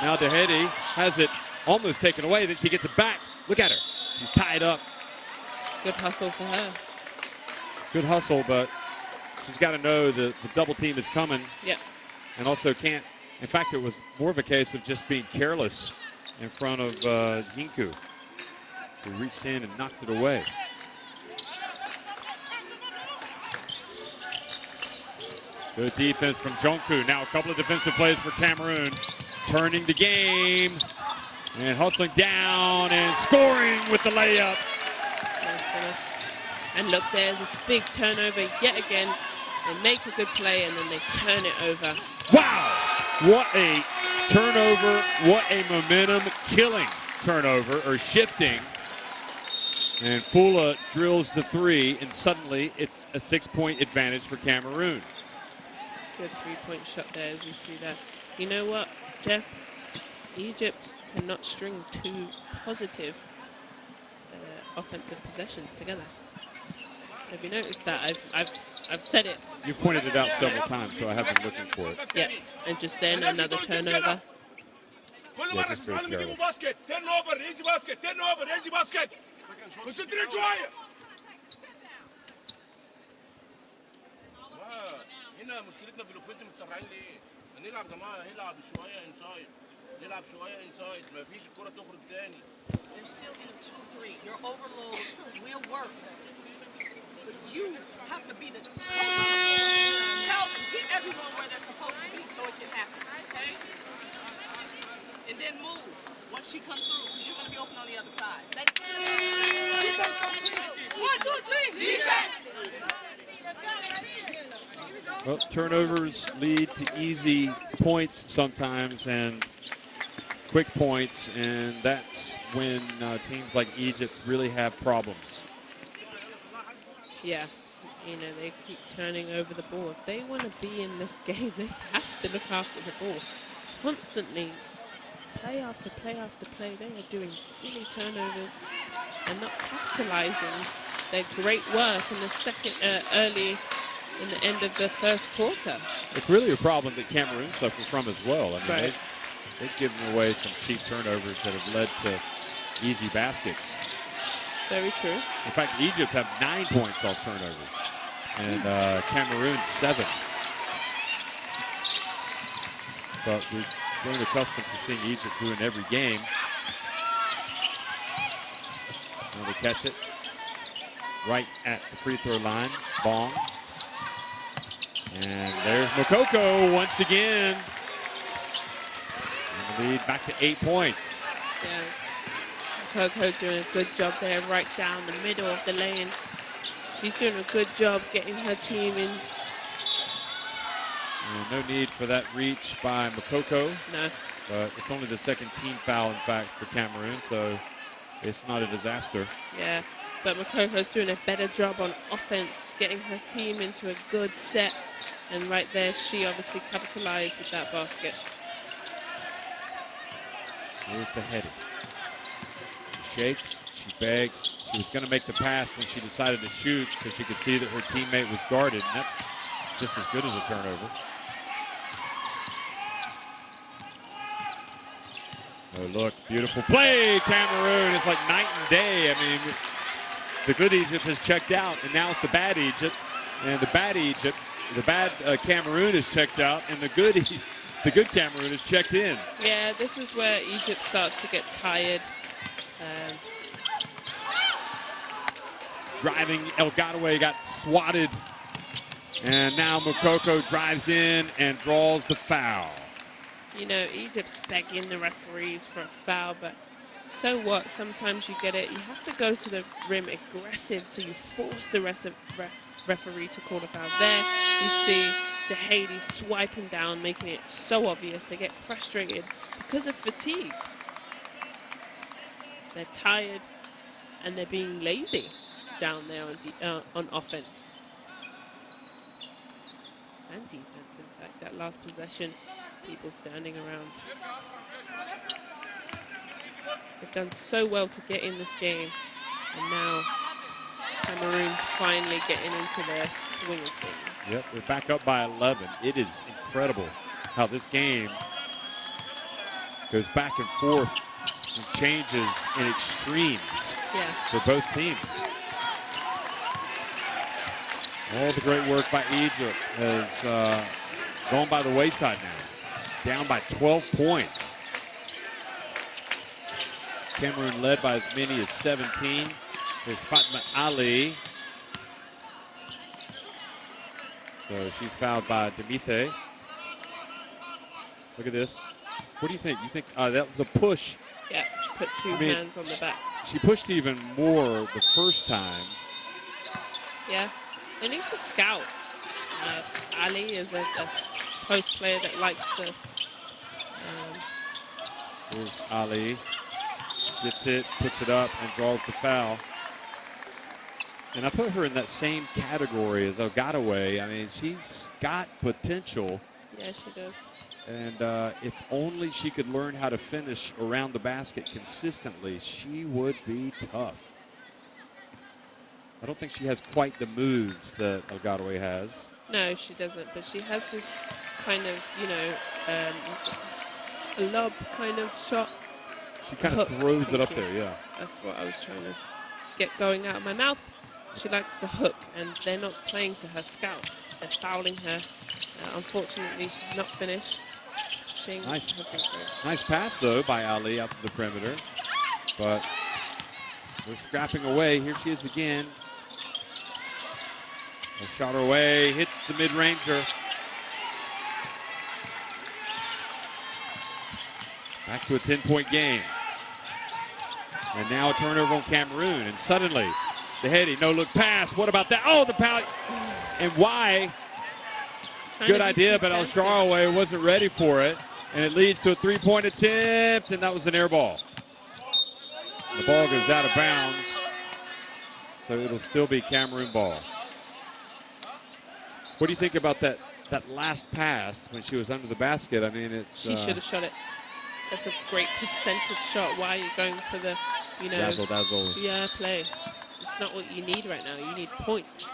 Now Dehedi has it almost taken away, then she gets it back. Look at her. She's tied up. Good hustle for her. Good hustle, but she's got to know the double team is coming. Yep. And also can't. In fact, it was more of a case of just being careless in front of Hinku, who reached in and knocked it away. Good defense from Jonku. Now a couple of defensive plays for Cameroon. Turning the game and hustling down and scoring with the layup. Nice finish. And look, there's a big turnover yet again. They make a good play and then they turn it over. Wow! What a turnover. What a momentum-killing turnover, or shifting. And Fula drills the 3, and suddenly it's a 6-point advantage for Cameroon. Good three-point shot there as we see that. You know what, Jeff? Egypt cannot string 2 positive offensive possessions together. Have you noticed that? I've said it. You've pointed it out several times, so I have been looking for it. Yeah, and just then another turnover. Yeah, just very careless. Turnover, easy basket. Concentrate شوية. هنا مشكلتنا في الاوفنس متسرعين ليه؟ هنلعب يا جماعة، هنلعب شوية انسايد. نلعب شوية انسايد، مفيش الكرة تخرج تاني. They're still in a 2-3. Your overload will work. But you have to be the coach. Tell them, get everyone where they're supposed to be so it can happen, okay? And then move once she comes through, because you're going to be open on the other side. Let's go. 1, 2, 3. Defense! Well, turnovers lead to easy points sometimes and quick points, and that's when teams like Egypt really have problems. Yeah, you know, they keep turning over the ball. If they want to be in this game, they have to look after the ball. Constantly, play after play after play, they are doing silly turnovers and not capitalizing their great work in the second, early in the end of the first quarter. It's really a problem that Cameroon suffers from as well. I mean, Right. they've given away some cheap turnovers that have led to easy baskets. Very true. In fact, Egypt have 9 points off turnovers, and Cameroon 7. But we've grown accustomed to seeing Egypt do in every game. Now they catch it right at the free throw line. Bong. And there's Mukoko once again. And the lead back to 8 points. Yeah. Coco doing a good job there, right down the middle of the lane. She's doing a good job getting her team in And no need for that reach by Makoko. No. But it's only the second team foul, in fact, for Cameroon, so it's not a disaster. Yeah, but Makoko's doing a better job on offense, getting her team into a good set. And right there, she obviously capitalized with that basket. Here's the header. She shakes, she begs. She was going to make the pass when she decided to shoot because she could see that her teammate was guarded, and that's just as good as a turnover. Oh, look, beautiful play, Cameroon. It's like night and day. I mean, the good Egypt has checked out, and now it's the bad Egypt. And the bad Cameroon is checked out, and the good Cameroon is checked in. Yeah, this is where Egypt starts to get tired. Driving, El Gadaway got swatted. And now Makoko drives in and draws the foul. You know, Egypt's begging the referees for a foul, but so what? Sometimes you get it. You have to go to the rim aggressive, so you force the referee to call a foul. There, you see DeHady swiping down, making it so obvious. They get frustrated because of fatigue. They're tired, and they're being lazy down there on offense. And defense, in fact. That last possession, people standing around. They've done so well to get in this game, and now Cameroon's finally getting into their swing of things. Yep, they're back up by 11. It is incredible how this game goes back and forth and changes in extremes for both teams. All the great work by Egypt has gone by the wayside now. Down by 12 points. Cameroon led by as many as 17. There's Fatma Ali. So she's fouled by Demithe. Look at this. What do you think? You think that was a push? Yeah, she put two hands on the back. She pushed even more the first time. Yeah, they need to scout. Ali is a post player that likes to. Here's Ali. Gets it, puts it up, and draws the foul. And I put her in that same category as El Gadaway. I mean, she's got potential. Yeah, she does. And if only she could learn how to finish around the basket consistently, she would be tough. I don't think she has quite the moves that El Gadaway has. No, she doesn't. But she has this kind of, you know, a lob kind of shot. She kind of throws it up there, yeah. That's what I was trying to get going out of my mouth. She likes the hook, and they're not playing to her scout. They're fouling her. Unfortunately, she's not finished. Nice pass, though, by Ali out to the perimeter. But they're scrapping away. Here she is again. A shot her away, hits the mid-ranger. Back to a 10-point game. And now a turnover on Cameroon. And suddenly, DeHady, no-look pass. What about that? Oh, the pound. And why? Good idea, but El Sharaway wasn't ready for it. And it leads to a three-point attempt, and that was an air ball. The ball goes out of bounds. So it'll still be Cameroon ball. What do you think about that last pass when she was under the basket? I mean, it's... She should have shot it. That's a great percentage shot. Why are you going for the, you know... Dazzle. Yeah, play. It's not what you need right now. You need points.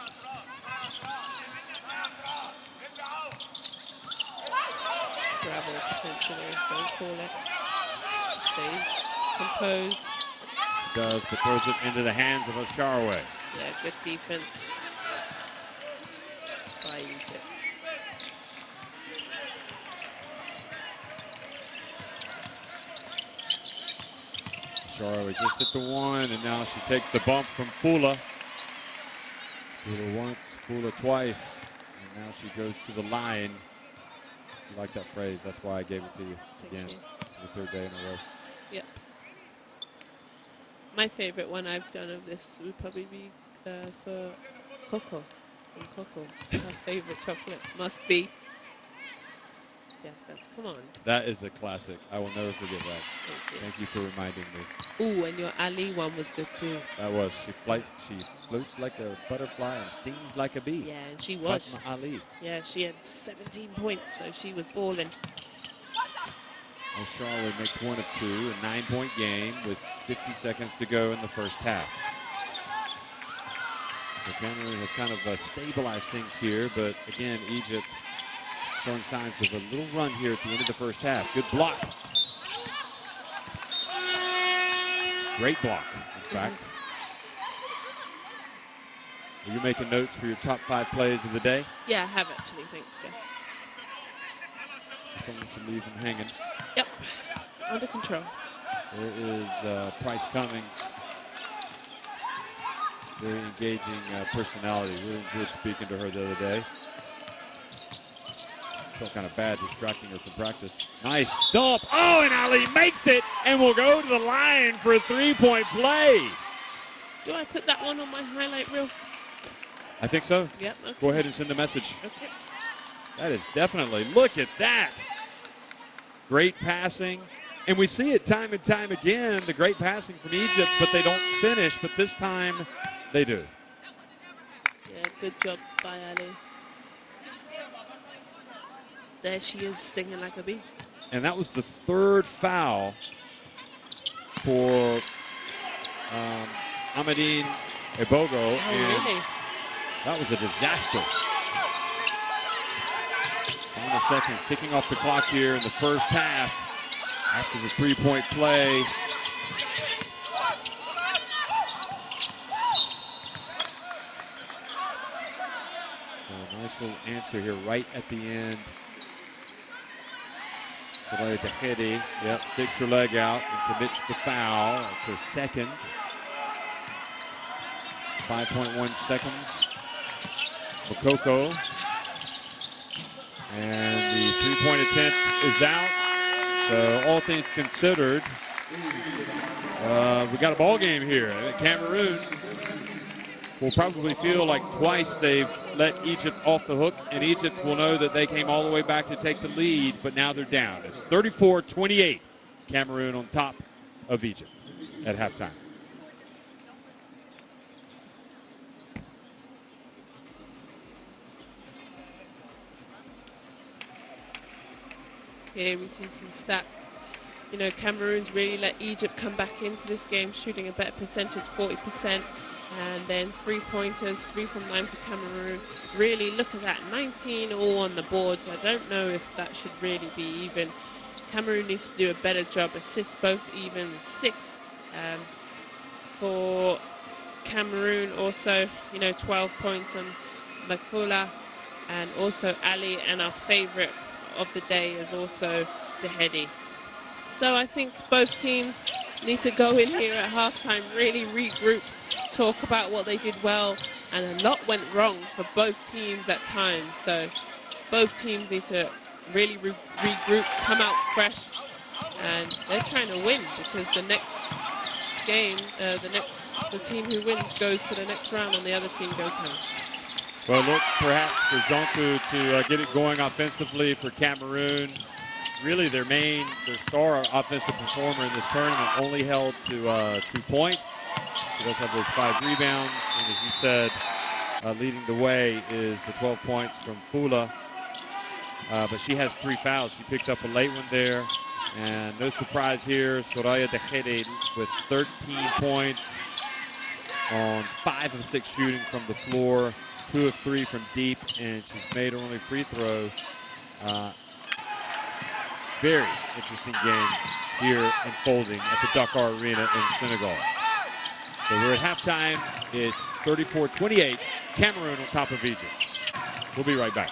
Gravel, potentially. Don't call it. Stays composed. Does, but throws it into the hands of Osharaway. Yeah, good defense by Egypt. Osharaway just hit the one, and now she takes the bump from Fula. Fula once, Fula twice, and now she goes to the line. You like that phrase? That's why I gave it to you again. The third day in a row. Yep. My favorite one I've done of this would probably be for Coco. From Coco. My favorite chocolate must be defense. Come on. That is a classic. I will never forget that. Thank you for reminding me. Ooh, and your Ali one was good too. That was. She floats like a butterfly and stings like a bee. Yeah, and she was. Fatma Ali. Yeah, she had 17 points, so she was balling. Well, Charlotte makes 1 of 2, a 9-point game with 50 seconds to go in the first half. The Cameroon have kind of stabilized things here, but again, Egypt showing signs of a little run here at the end of the first half. Good block. Great block, in fact. Are you making notes for your top 5 plays of the day? Yeah, I have actually. Thanks, Jeff. Just don't want you to leave them hanging. Yep, under control. There is Price Cummings. Very engaging personality. We were speaking to her the other day. Felt kind of bad distracting her from practice. Nice dump. Oh, and Ali makes it and will go to the line for a 3-point play. Do I put that one on my highlight reel? I think so. Yep. Okay. Go ahead and send the message. Okay. That is definitely, look at that. Great passing. And we see it time and time again, the great passing from Egypt, but they don't finish. But this time, they do. Yeah, good job by Ali. There she is, stinging like a bee. And that was the 3rd foul for Amadine Ebogo. Oh, really? That was a disaster. Final seconds ticking off the clock here in the first half after the 3-point play. So a nice little answer here right at the end. Soraya Tahedi, yep, sticks her leg out and commits the foul. It's her second. 5.1 seconds. Mokoko. And the 3-point attempt is out. So all things considered, we got a ball game here. Cameroon will probably feel like twice they've let Egypt off the hook, and Egypt will know that they came all the way back to take the lead, but now they're down. It's 34-28. Cameroon on top of Egypt at halftime. Here we see some stats. You know, Cameroon's really let Egypt come back into this game, shooting a better percentage, 40%. And then 3-pointers, 3 from 9 for Cameroon. Really, look at that, 19 all on the boards. I don't know if that should really be even. Cameroon needs to do a better job. Assists both even, 6 for Cameroon. Also, you know, 12 points on Makfula. And also Ali, and our favorite of the day is also Tahedi. So I think both teams need to go in here at halftime, really regroup, talk about what they did well, and a lot went wrong for both teams at times. So both teams need to really regroup, come out fresh, and they're trying to win because the next game, the team who wins goes to the next round, and the other team goes home. Well, look perhaps for Zonku to get it going offensively for Cameroon. Really their star offensive performer in this tournament only held to 2 points. She does have those 5 rebounds. And as you said, leading the way is the 12 points from Fula. But she has 3 fouls. She picked up a late one there. And no surprise here, Soraya Tahedi with 13 points on 5 of 6 shooting from the floor. 2 of 3 from deep, and she's made her only free throw. Very interesting game here unfolding at the Dakar Arena in Senegal. So we're at halftime. It's 34-28. Cameroon on top of Egypt. We'll be right back.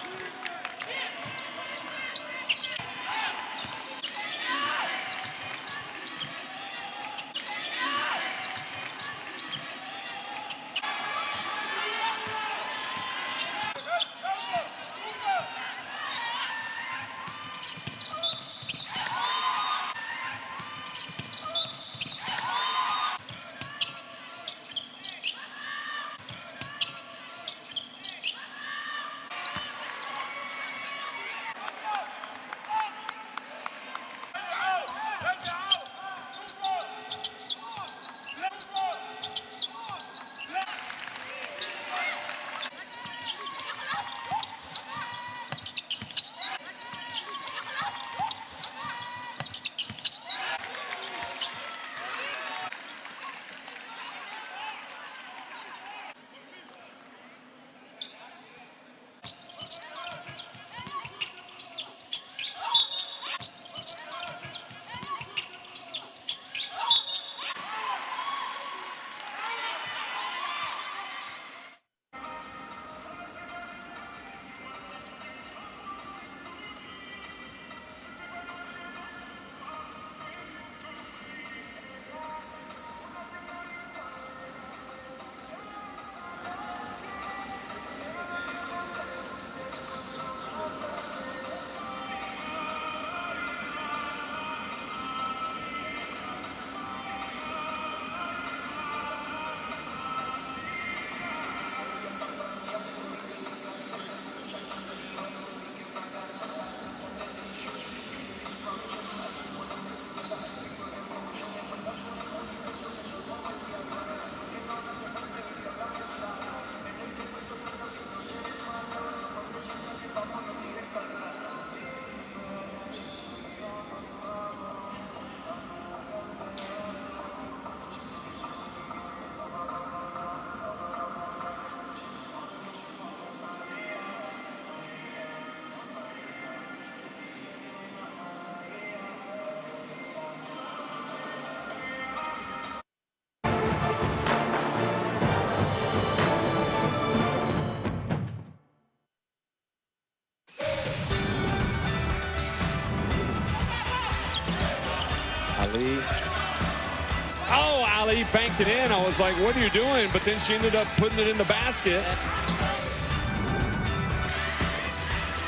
banked it in. I was like, what are you doing? But then she ended up putting it in the basket.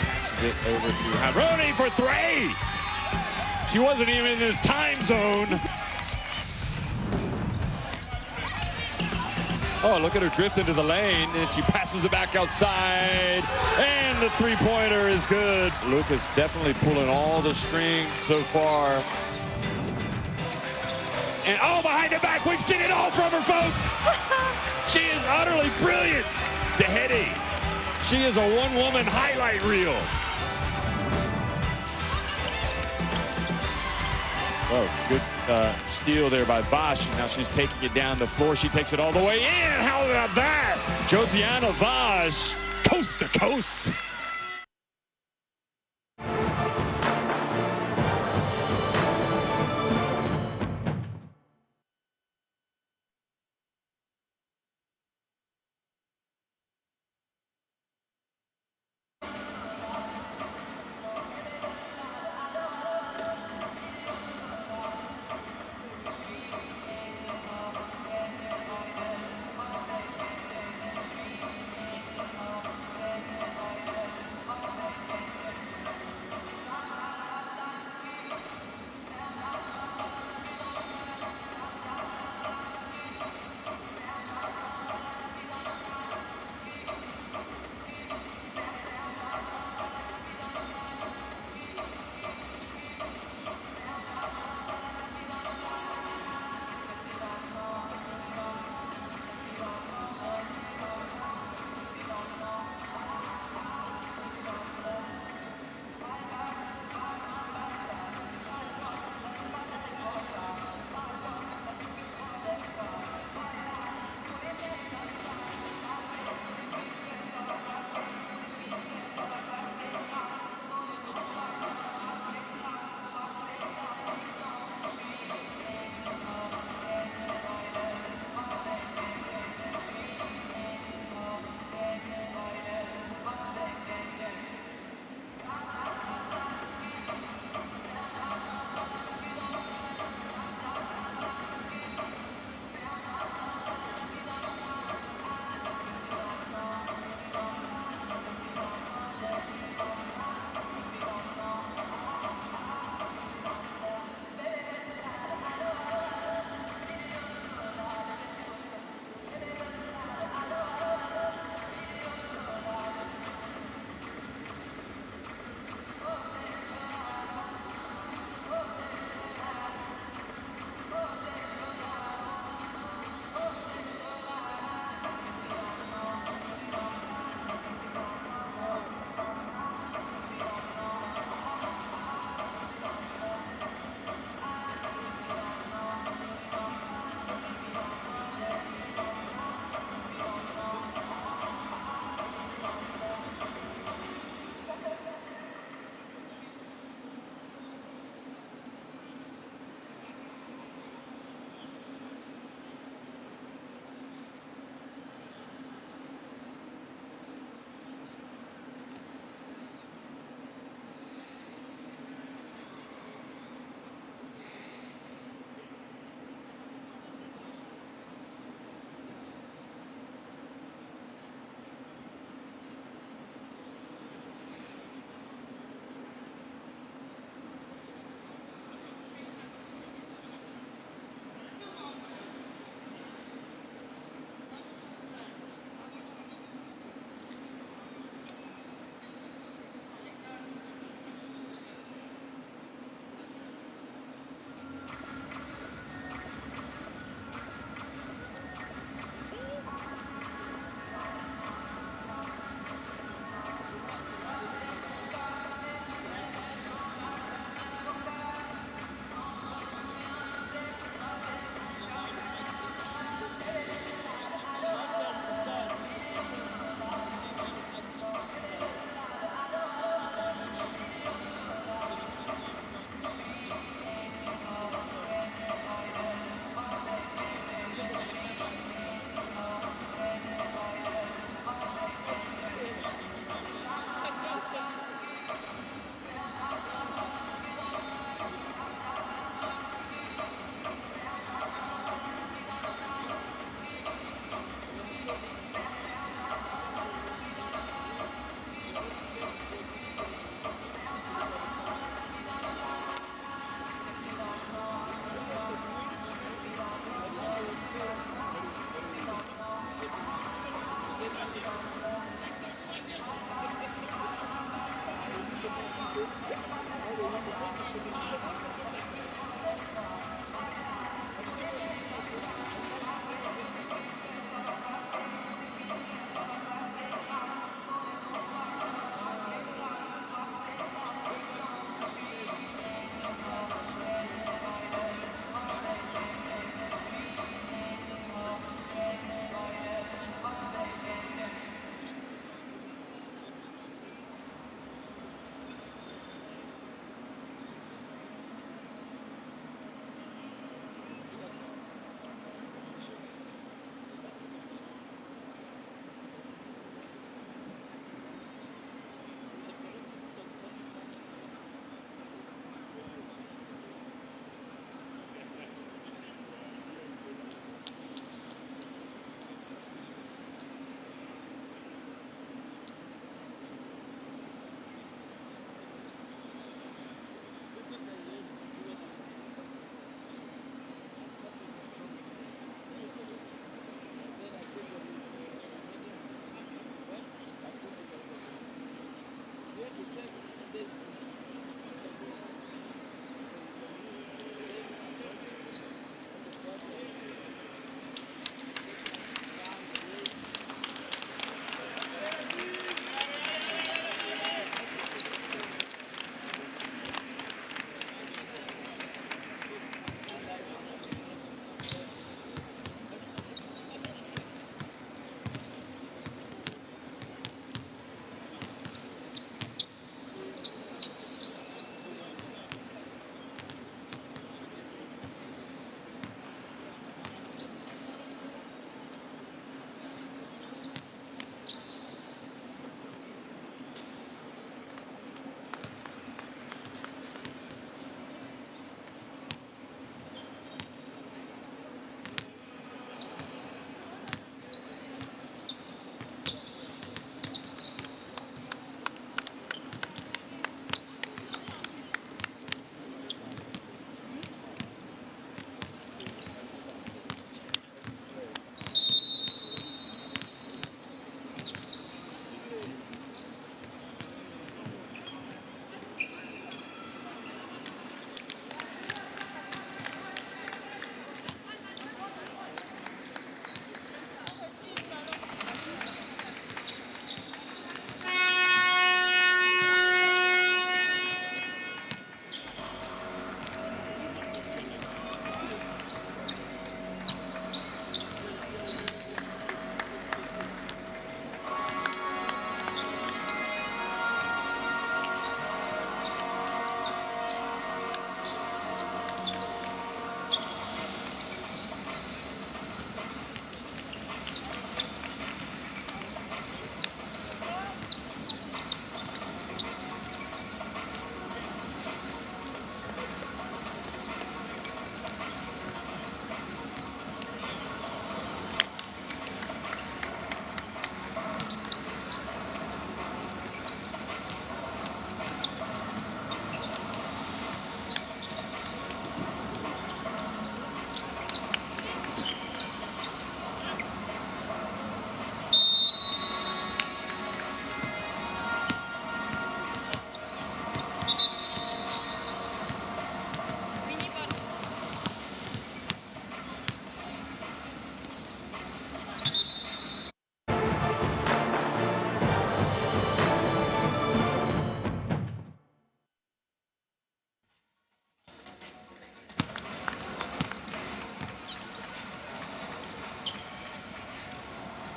Passes it over to Haroni for three. She wasn't even in this time zone. Oh, look at her drift into the lane, and she passes it back outside, and the three-pointer is good. Lucas definitely pulling all the strings so far. And oh, behind the back, we've seen it all from her, folks. She is utterly brilliant. DeHede. She is a one-woman highlight reel. Oh, good steal there by Vosh. Now she's taking it down the floor. She takes it all the way in. How about that? Josiana Vosh, coast to coast.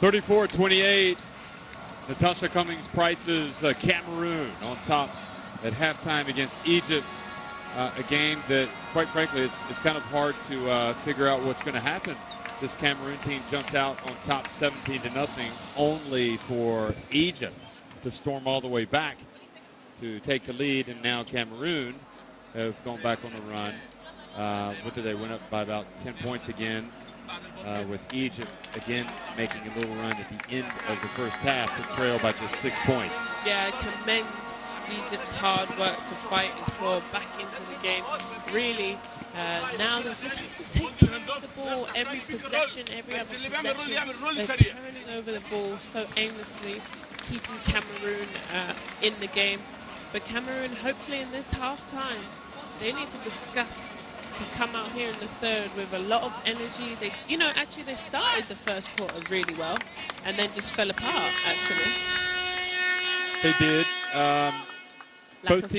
34-28. Natasha Cummings Price's Cameroon on top at halftime against Egypt. A game that, quite frankly, it's kind of hard to figure out what's going to happen. This Cameroon team jumped out on top 17-0, only for Egypt to storm all the way back to take the lead. And now Cameroon have gone back on the run. What did they win up by about 10 points again, with Egypt again making a little run at the end of the first half to trail by just 6 points. Yeah, I commend Egypt's hard work to fight and claw back into the game. Really, now they just have to take care of the ball every possession, every other possession. They're turning over the ball so aimlessly, keeping Cameroon in the game. But Cameroon, hopefully in this halftime, they need to discuss to come out here in the third with a lot of energy. They, actually they started the first quarter really well and then just fell apart, actually. They did. Lack of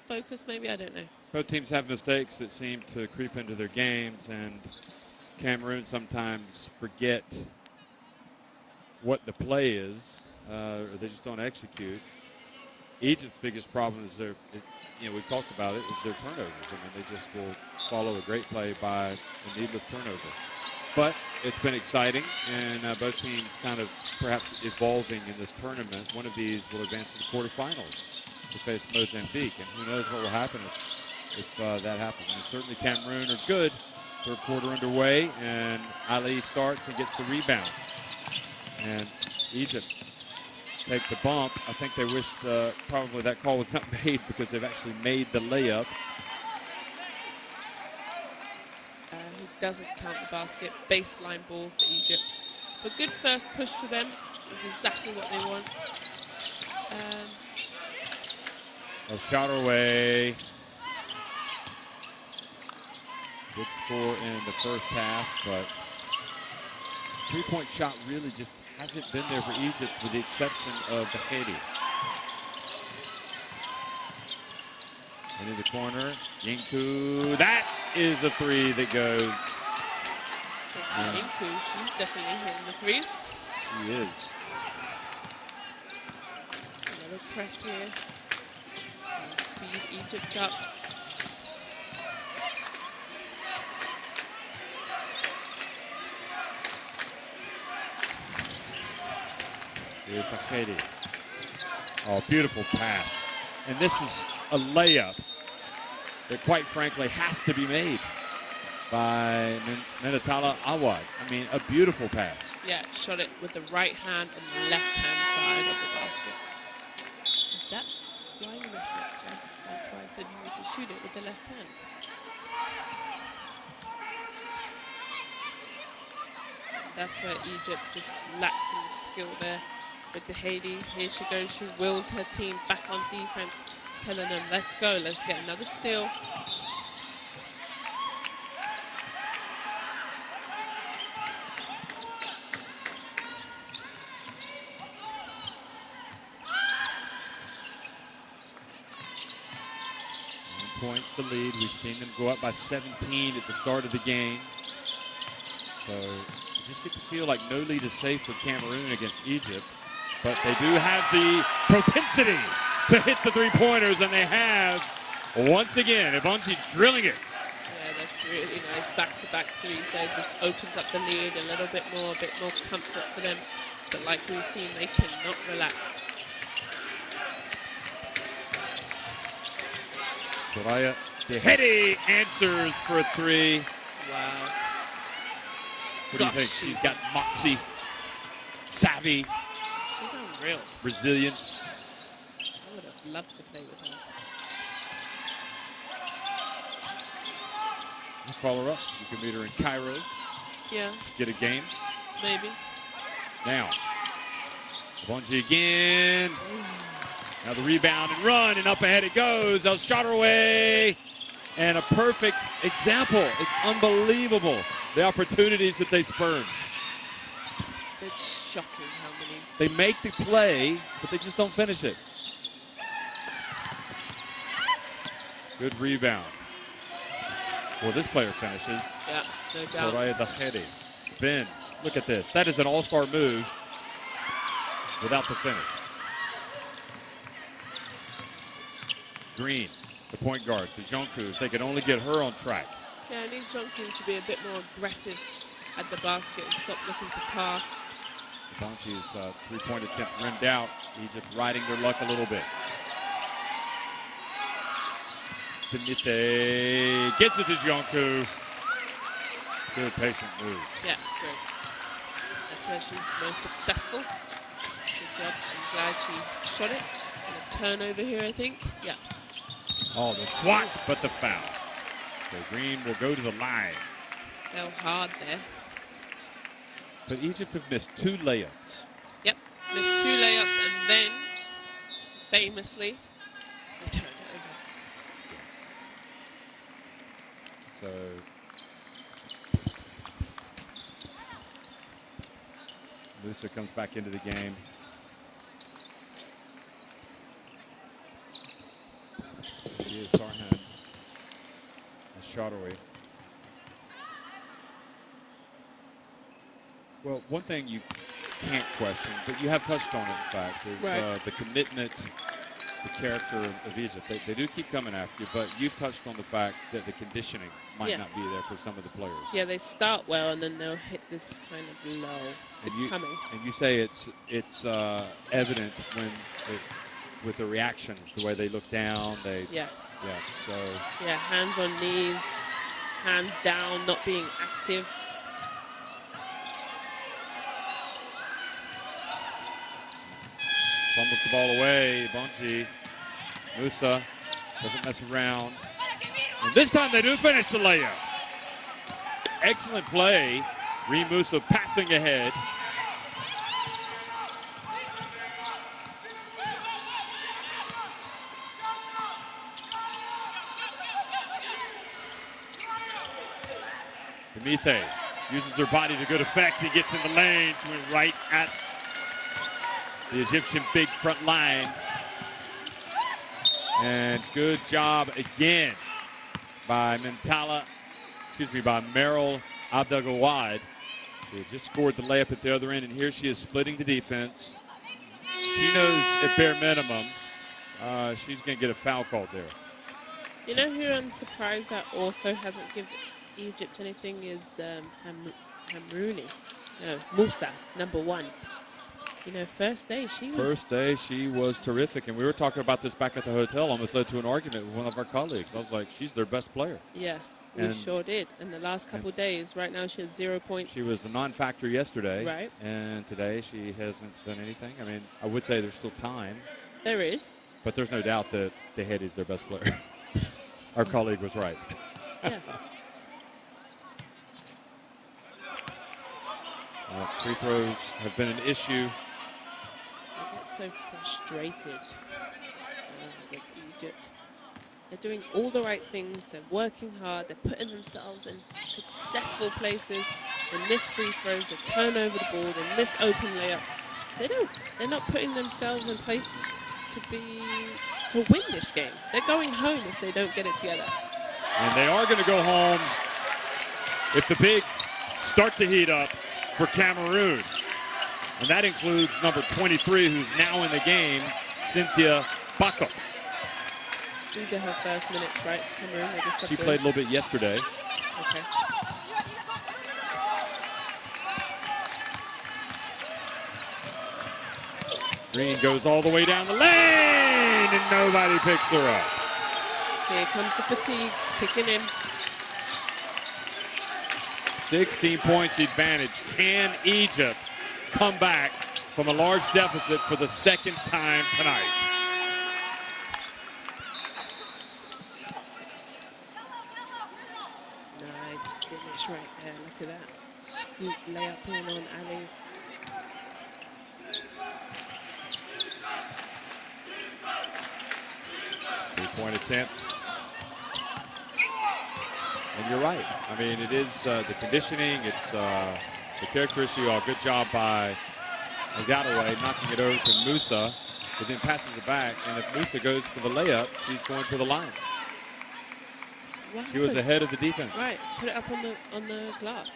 focus, maybe, I don't know. Both teams have mistakes that seem to creep into their games, and Cameroon sometimes forget what the play is, or they just don't execute. Egypt's biggest problem is we've talked about it, is their turnovers. I mean, they just will follow a great play by a needless turnover. But it's been exciting, and both teams kind of perhaps evolving in this tournament. One of these will advance to the quarterfinals to face Mozambique, and who knows what will happen if that happens. And certainly Cameroon are good. Third quarter underway, and Ali starts and gets the rebound. And Egypt take the bump. I think they wished probably that call was not made, because they've actually made the layup. He doesn't count the basket. Baseline ball for Egypt. But good first push for them. Is exactly what they want. A shot away. Good score in the first half, but three-point shot really just hasn't been there for Egypt, with the exception of the Haiti. Into the corner, Yinku. That is a three that goes. Yinku, she's definitely hitting the threes. She is. Another press here. Speed Egypt up. Here's Haiti. Oh, beautiful pass. And this is a layup that, quite frankly, has to be made by Menatala Awad. I mean, a beautiful pass. Yeah, shot it with the right hand on the left-hand side of the basket. That's why you miss it, Jeff. That's why I said you need to shoot it with the left hand. That's where Egypt just lacks some skill there. With Haiti, here she goes. She wills her team back on defense, telling them, let's go, let's get another steal. Points to lead. We've seen them go up by 17 at the start of the game. So you just get to feel like no lead is safe for Cameroon against Egypt. But they do have the propensity to hit the three-pointers, and they have, once again, Ebonji drilling it. Yeah, that's really nice. Back-to-back threes there just opens up the lead a little bit more comfort for them. But like we've seen, they cannot relax. Soraya Dehedi answers for a three. Wow. What do you think? She's got moxie, savvy. She's unreal. Resilience. I would have loved to play with her. You call her up. You can meet her in Cairo. Yeah. Get a game. Maybe. Now, Ebonji again. Now the rebound and run, and up ahead it goes. They'll shot her away. And a perfect example. It's unbelievable, the opportunities that they spurned. It's shocking how many. They make the play, but they just don't finish it. Good rebound. Well, this player finishes. Yeah, no doubt. Soraya Dahedi spins. Look at this. That is an all-star move without the finish. Green, the point guard, to Jonku. If they could only get her on track. Yeah, I need Jonku to be a bit more aggressive at the basket and stop looking to pass. Bonchi's three-point attempt rimmed out. Egypt riding their luck a little bit. Benite gets it to Jonku. Good patient move. Yeah, great. That's where she's most successful. Good job. I'm glad she shot it. And a turnover here, I think. Yeah. Oh, the swat, but the foul. So Green will go to the line. Fell hard there. But Egypt have missed 2 layups. Yep, missed 2 layups, and then, famously, they turned it over. So Musa comes back into the game. She is Sarhan. A shot away. Well, one thing you can't question, but you have touched on it, in fact, is the commitment, the character of Egypt. They do keep coming after you, but you've touched on the fact that the conditioning might not be there for some of the players. Yeah, they start well, and then they'll hit this kind of low. It's coming. And you say it's evident when with the reactions, the way they look down. Hands on knees, hands down, not being active. Fumbles the ball away. Bonchi. Musa doesn't mess around. And this time they do finish the layup. Excellent play. Reem Musa passing ahead. Benite uses her body to good effect. He gets in the lane. She went right at the Egyptian big front line. And good job again by Meryl Abdelgawad, who just scored the layup at the other end. And here she is splitting the defense. She knows at bare minimum she's going to get a foul called there. You know who I'm surprised that also hasn't given Egypt anything is Hamrouni. No, Musa, number 1. You know, first day she was terrific, and we were talking about this back at the hotel. Almost led to an argument with one of our colleagues. I was like, she's their best player. Yeah, we sure did. In the last couple of days, right now she has 0 points. She was a non-factor yesterday, right? And today she hasn't done anything. I mean, I would say there's still time. There is, but there's no doubt that Tehedi's their best player. Our colleague was right. Yeah. Free throws have been an issue. I get so frustrated with Egypt. They're doing all the right things. They're working hard. They're putting themselves in successful places. They miss free throws. They turn over the ball. They miss open layups. They're not putting themselves in place to win this game. They're going home if they don't get it together. And they are going to go home if the bigs start to heat up for Cameroon. And that includes number 23, who's now in the game, Cynthia Bako. These are her first minutes, right? Cameroon, she played a little bit yesterday. Okay. Green goes all the way down the lane, and nobody picks her up. Here comes the fatigue kicking in. 16 points advantage. Can Egypt come back from a large deficit for the second time tonight? Nice finish right there. Look at that. Scoop layup in on Ali. Three-point attempt. And you're right. I mean, it is the conditioning. It's the character issue. Good job by Ogadaway knocking it over to Musa, but then passes it back. And if Musa goes for the layup, she's going to the line. She was ahead of the defense. Right. Put it up on the glass.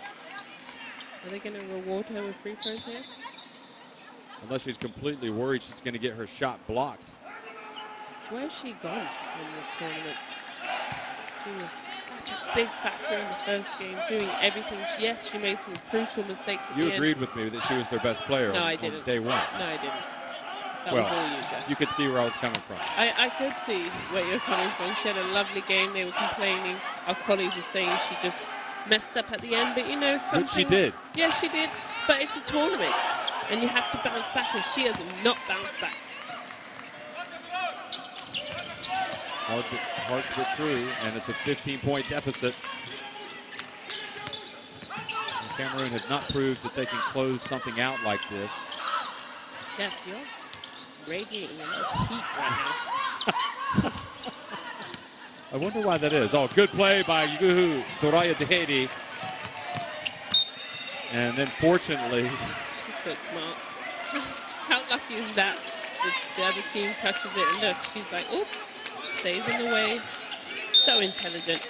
Are they going to reward her with free throws here? Unless she's completely worried she's going to get her shot blocked. Where's she gone in this tournament? She was such a big factor in the first game, doing everything. Yes, she made some crucial mistakes at the end. You agreed with me that she was their best player No, on I didn't. day one. No, I didn't. That Well, was all you, Jeff. you could see where I was coming from. I could see where you're coming from. She had a lovely game. They were complaining. Our colleagues were saying she just messed up at the end. But, you know, some Which she things- did. Yeah, she did. But it's a tournament, and you have to bounce back, and she has not bounced back. Harsh but true, and it's a 15-point deficit. And Cameroon has not proved that they can close something out like this. Jeff, you're radiating enough heat right now. I wonder why that is. Oh, good play by Yuguhu Soraya Dehedi. And then fortunately, She's so smart. How lucky is that? The other team touches it, and look, she's like, oop, stays in the way. So intelligent.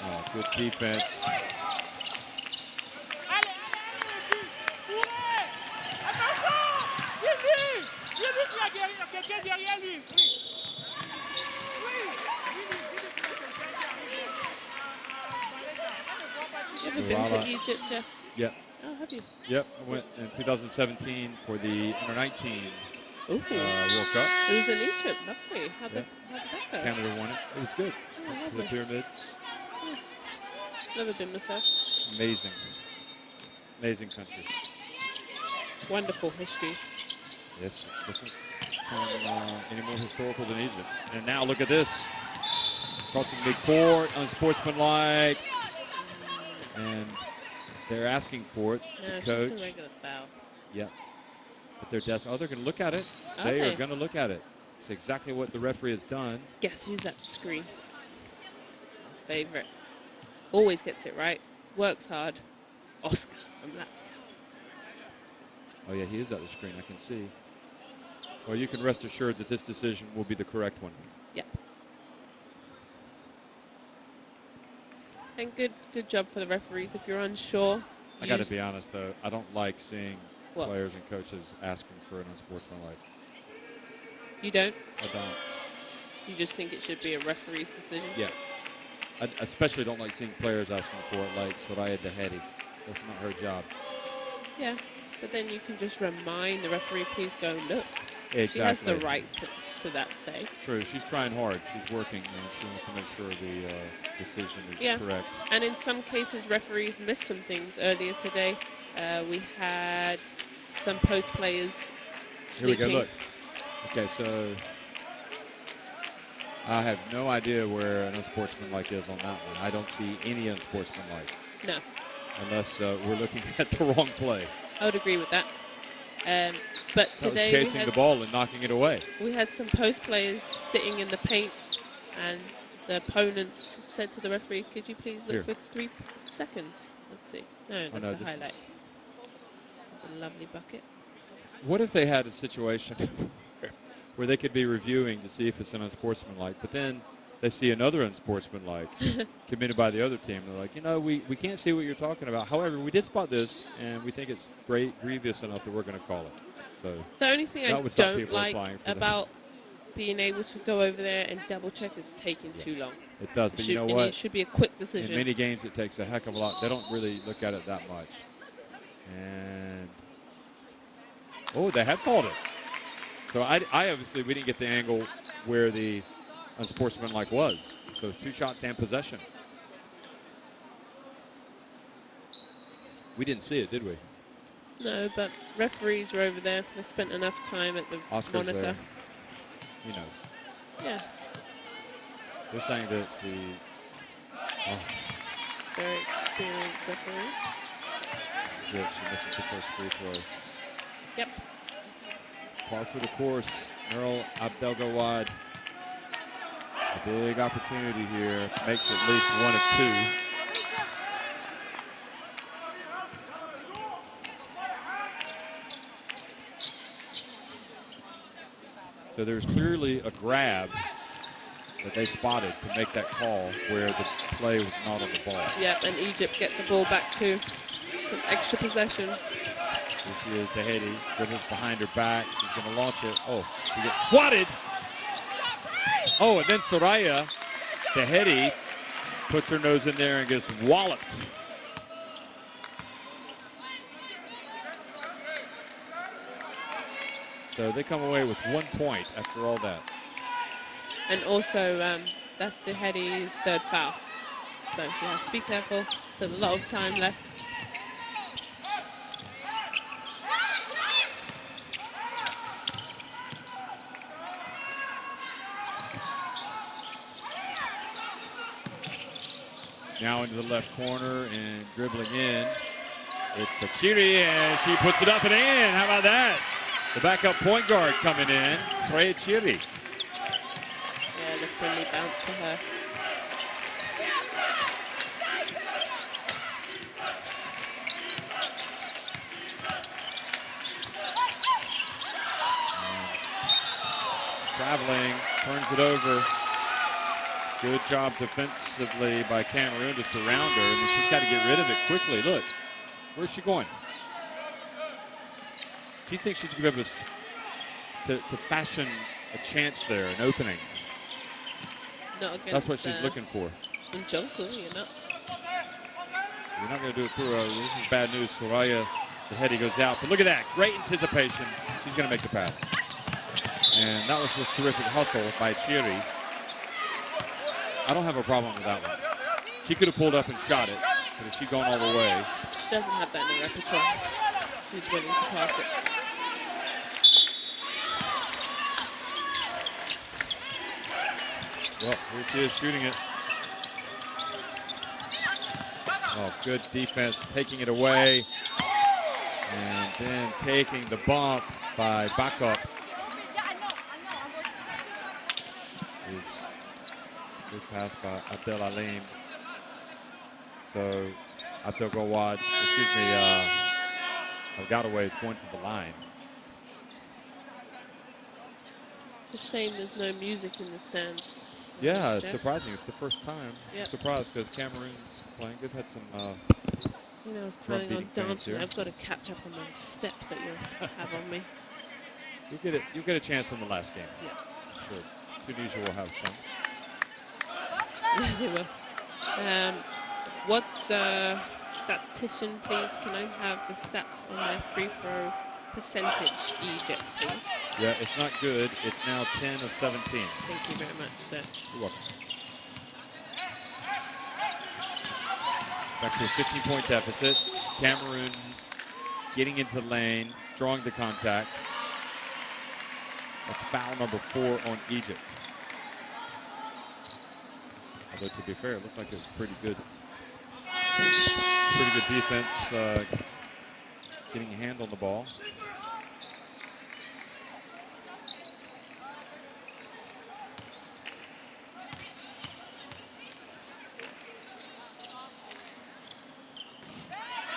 oh, good defense. You ever been to Egypt, Jeff? Yep. Oh, have you? Yep. I went in 2017 for the Under-19 Ooh. World Cup. It was in Egypt. Lovely. How did that go? Canada won it. It was good. Oh, To the lovely. pyramids. Never been myself. Amazing. Amazing country. Wonderful history. Yes. Doesn't come any more historical than Egypt. And now look at this. Crossing midcourt, unsportsmanlike. And they're asking for it. No, the it's coach. just a regular foul. Yep. But they're oh, they're going to look at it. Are They they? are going to look at it. It's exactly what the referee has done. Guess who's at the screen? Our favorite. Always gets it right. Works hard. Oscar from Latvia. Oh, yeah, he is at the screen. I can see. Well, you can rest assured that this decision will be the correct one. Yep. And good job for the referees. If you're unsure, I got to be honest, though. I don't like seeing What? players and coaches asking for an unsportsmanlike. You don't? I don't. You just think it should be a referee's decision? Yeah. I especially don't like seeing players asking for it, like Soraya Dehedi. That's not her job. Yeah. But then you can just remind the referee, please go look. Exactly. She has the right to that say. True. She's trying hard. She's working, and she wants to make sure the decision is correct. And in some cases, referees missed some things. Earlier today, we had some post players sleeping. Here we go. Look. Okay, so I have no idea where an unsportsmanlike is on that one. I don't see any unsportsmanlike. No. Unless we're looking at the wrong play. I would agree with that. But That today was chasing the ball and knocking it away. we had some post players sitting in the paint, and the opponents said to the referee, could you please look for 3 seconds? Let's see. No, that's a highlight. That's a lovely bucket. What if they had a situation where they could be reviewing to see if it's an unsportsmanlike, but then they see another unsportsmanlike committed by the other team. They're like, you know, we can't see what you're talking about. However, we did spot this, and we think it's grievous enough that we're going to call it. So the only thing I don't like about being able to go over there and double check is taking too long. It does, but you know what? It should be a quick decision. In many games, it takes a heck of a lot. They don't really look at it that much. And oh, they have called it. So I obviously we didn't get the angle where the unsportsmanlike was. So it's 2 shots and possession. We didn't see it, did we? No, but referees are over there. They spent enough time at the Oscar's monitor. there. He knows. Yeah. They're saying that the very experienced referee. This is it. She misses the first free throw. Yep. Par for the course. Nurul Abdelgawad. A big opportunity here. Makes at least 1 of 2. So there's clearly a grab that they spotted to make that call where the play was not on the ball. Yep, and Egypt get the ball back too. An extra possession. This is Tahiti. Dribbles behind her back. She's going to launch it. Oh, she gets swatted. Oh, and then Soraya Tahiti puts her nose in there and gets walloped. So they come away with 1 point after all that. And also, that's Tahiti's third foul. So she has to be careful. There's a lot of time left. Now into the left corner and dribbling in. It's Achiri, and she puts it up and in. How about that? The backup point guard coming in, Trey Achiri. Yeah, the friendly bounce for her. Traveling, turns it over. Good job defensively by Cameroon to surround her. I mean, she's got to get rid of it quickly. Look, where's she going? She thinks she's going to be able to fashion a chance there, an opening. Not against, that's what she's looking for. Njoku, you're not. You're not going to do it through her. This is bad news. Soraya Tahiti goes out. But look at that. Great anticipation. She's going to make the pass. And that was just terrific hustle by Chiri. I don't have a problem with that one. She could have pulled up and shot it, but if she'd gone all the way. She doesn't have that in her repertoire. She's willing to pass it. Well, here she is shooting it. Oh, good defense, taking it away. And then taking the bump by Backup. Good pass by Abdel Alim. So Abdel Gawad, Algadaway is going to the line. It's a shame there's no music in the stands. Yeah, it's surprising. It's the first time. Yep. Surprised because Cameroon's playing. They've had some. You know, I was planning on dancing. I've got to catch up on those steps that you have on me. You'll get a chance in the last game. Yeah. Sure. Tunisia will have some. They will. What's statistician, please? Can I have the stats on my free throw percentage, Egypt, please? Yeah, it's not good. It's now 10 of 17. Thank you very much, sir. You're welcome. Back to a 15-point deficit. Cameroon getting into the lane, drawing the contact. That's foul number 4 on Egypt. Although, to be fair, it looked like it was pretty good defense, getting a hand on the ball.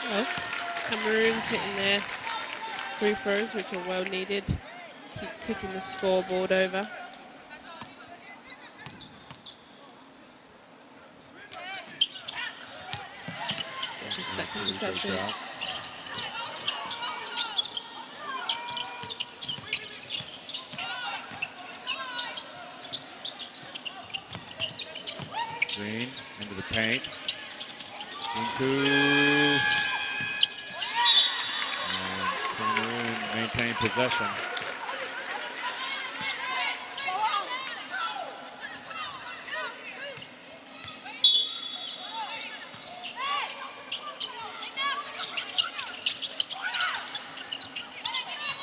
Well, Cameroon's hitting their free throws, which are well needed. Keep ticking the scoreboard over. Second possession. Green into the paint. Into. And Cameroon maintain possession.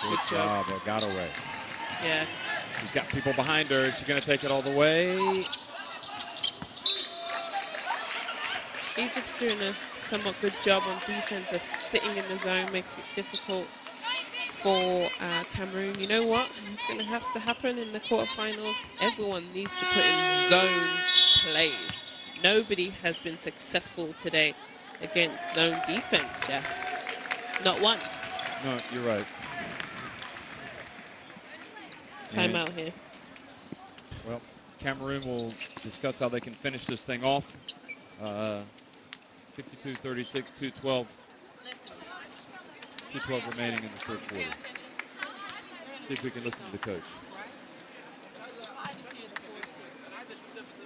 Good job, it got away. Yeah. She's got people behind her. She's going to take it all the way. Egypt's doing a somewhat good job on defense. They're sitting in the zone, making it difficult for Cameroon. You know what? It's going to have to happen in the quarterfinals. Everyone needs to put in zone plays. Nobody has been successful today against zone defense, Jeff. Not one. No, you're right. Timeout here. Well, Cameroon will discuss how they can finish this thing off. 52-36, 2:12 remaining in the third quarter. See if we can listen to the coach.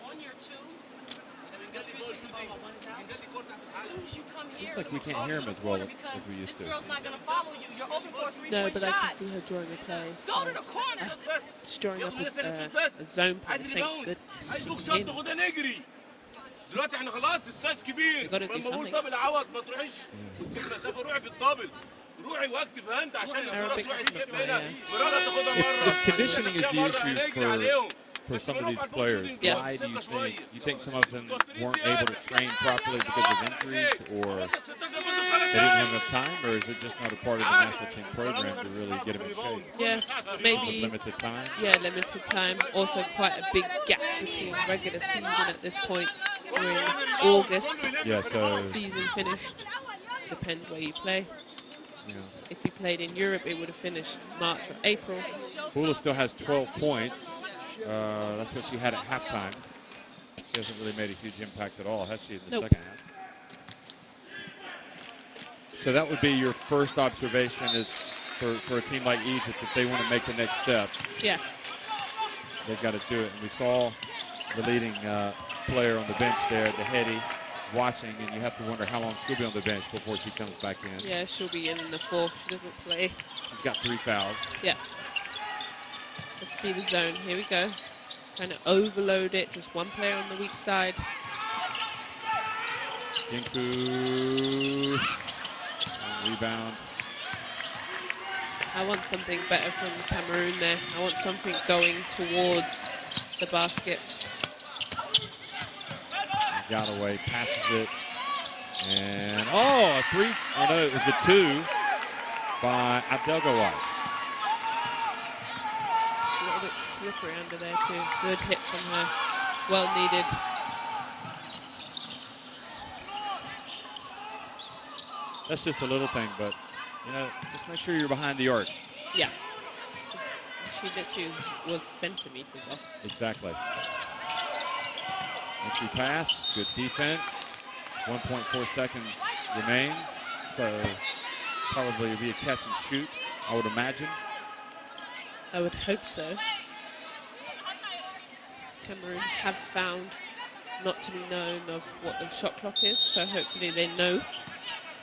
On your two, as soon as you come here, Seems like we can't hear him as well as we used to. This girl's not gonna follow you. You're open for a three-point No, but shot. I can see her drawing a play. Go to the corner. She's drawing up a zone play. Thank goodness. دلوقتي احنا خلاص السايز كبير لما بقول دبل عوض ما تروحيش وتسيب المسافه روحي في الدبل روحي واكتف هاند عشان الكره تروحي تجيب هنا مراره تاخدها مره Conditioning is the issue for some of these players. Why do you think some of them weren't able to train properly because of injuries, or they didn't have enough time, or is it just not a part of the national team program to really get them in shape? Yeah, maybe Limited time. Yeah, limited time. Also, quite a big gap between regular season at this point. We're in August. Yeah, so season finished. Depends where you play. Yeah. If you played in Europe, it would have finished March or April. Bula still has 12 points. That's what she had at halftime. She hasn't really made a huge impact at all, has she, in the second half? So that would be your first observation is for a team like Egypt, if they want to make the next step. Yeah. They've got to do it. And we saw the leading player on the bench there, the Heady, watching, and you have to wonder how long she'll be on the bench before she comes back in. Yeah, she'll be in the fourth. She doesn't play. She's got 3 fouls. Yeah. Let's see the zone. Here we go. Kind of overload it. Just one player on the weak side. Ginku. Rebound. I want something better from Cameroon there. I want something going towards the basket. Got away, passes it, and a 3. Oh no, it was a 2 by Abdelgawad. It's a little bit slippery under there too. Good hit from her. Well needed. That's just a little thing, but just make sure you're behind the arc. Yeah. She literally was centimeters off. Exactly. Entry pass, good defense. 1.4 seconds remains, so probably be a catch and shoot, I would imagine. I would hope so. Cameroon have found not to be known of what the shot clock is, so hopefully they know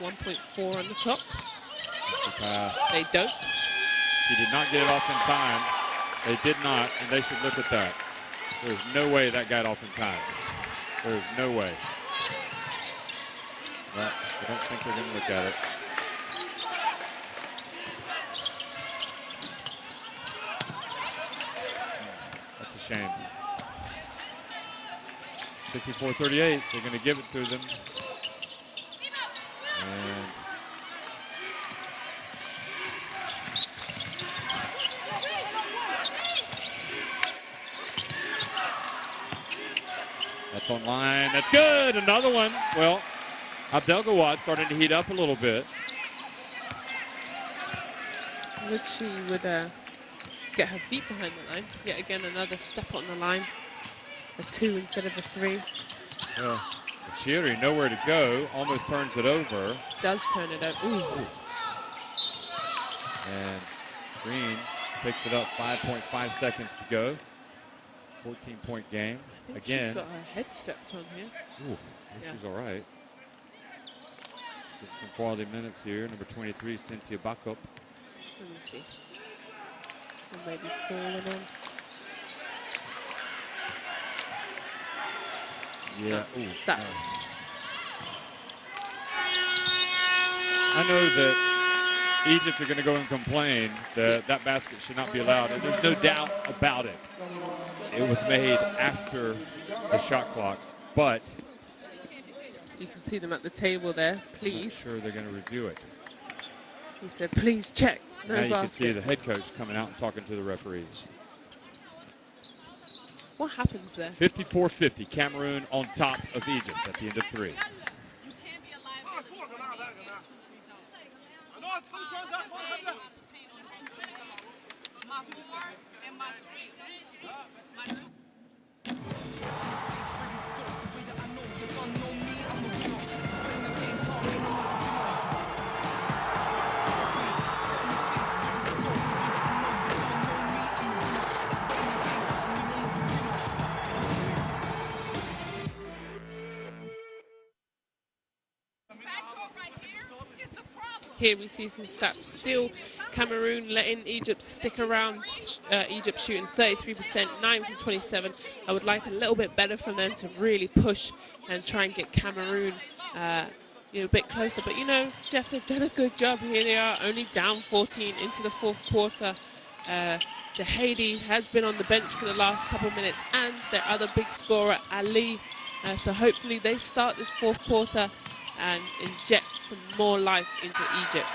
1.4 on the clock. They don't. She did not get it off in time. They did not, and they should look at that. There's no way that got off in time. There's no way. But I don't think they're going to look at it. That's a shame. 54-38. They're going to give it to them. And that's online. That's good. Another one. Well, Abdelgawad starting to heat up a little bit. She would get her feet behind the line. Yet again, another step on the line. A 2 instead of a 3. Well, Chiri, nowhere to go. Almost turns it over. Does turn it over. Ooh. And Green picks it up. 5.5 seconds to go. 14-point game. I think Again. she's got her head stepped on here. Ooh, she's all right. Get some quality minutes here. Number 23, Cynthia Bakop. Let me see. And maybe falling on. Yeah. Ooh, Sap. no. I know that Egypt are going to go and complain that that basket should not be allowed, and there's no doubt about it. It was made after the shot clock, but you can see them at the table there. Please. I'm sure they're going to review it. He said, please check. No now basket. You can see the head coach coming out and talking to the referees. What happens there? 54-50, Cameroon on top of Egypt at the end of 3. Here we see some stats. Still, Cameroon letting Egypt stick around. Egypt shooting 33%, 9 from 27. I would like a little bit better from them to really push and try and get Cameroon a bit closer. But, Jeff, they've done a good job. Here they are, only down 14 into the fourth quarter. Haiti has been on the bench for the last couple of minutes, and their other big scorer, Ali. So hopefully they start this fourth quarter and inject some more life into Egypt.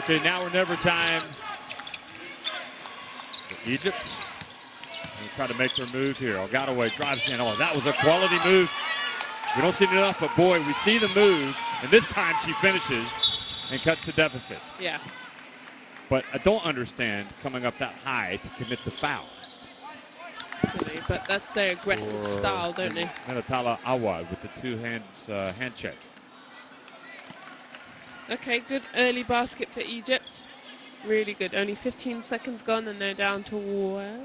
Okay, now we're never time. Egypt. They try to make their move here. Ogadaway drives in. Oh, that was a quality move. We don't see it enough, but boy, we see the move, and this time she finishes and cuts the deficit. Yeah. But I don't understand coming up that high to commit the foul. Silly, but that's their aggressive style, don't they? Menatala Awad with the two hands hand check. Okay, good early basket for Egypt. Really good. Only 15 seconds gone and they're down to 12.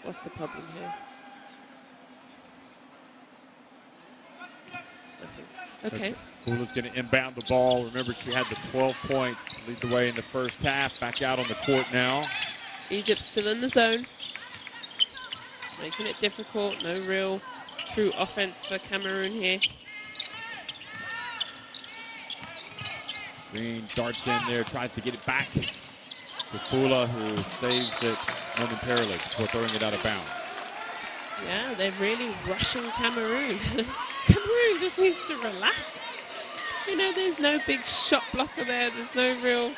What's the problem here? Okay. Fula's going to inbound the ball. Remember, she had the 12 points to lead the way in the first half. Back out on the court now. Egypt still in the zone. Making it difficult. No real true offense for Cameroon here. Green darts in there, tries to get it back to Fula, who saves it momentarily before throwing it out of bounds. Yeah, they're really rushing Cameroon. Cameroon just needs to relax. There's no big shot blocker there. There's no real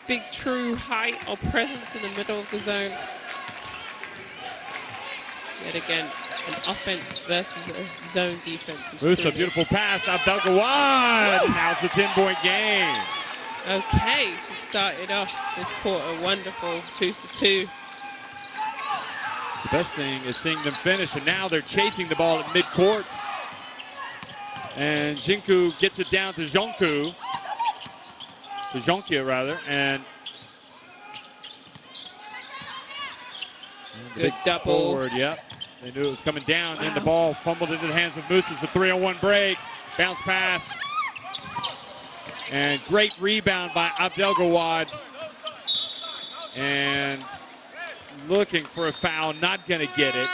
big true height or presence in the middle of the zone. Yet again, an offense versus a zone defense. Musa, beautiful pass. Abdel Gawad. Now it's a 10-point game. Okay, she started off this quarter wonderful, 2 for 2. The best thing is seeing them finish, and now they're chasing the ball at midcourt. And Jinku gets it down to Jonku. To Jonkia, rather. And good double. Forward, yep. They knew it was coming down. Wow. And the ball fumbled into the hands of Moose. It's a 3-on-1 break. Bounce pass. And great rebound by Abdel Gawad. And looking for a foul. Not going to get it.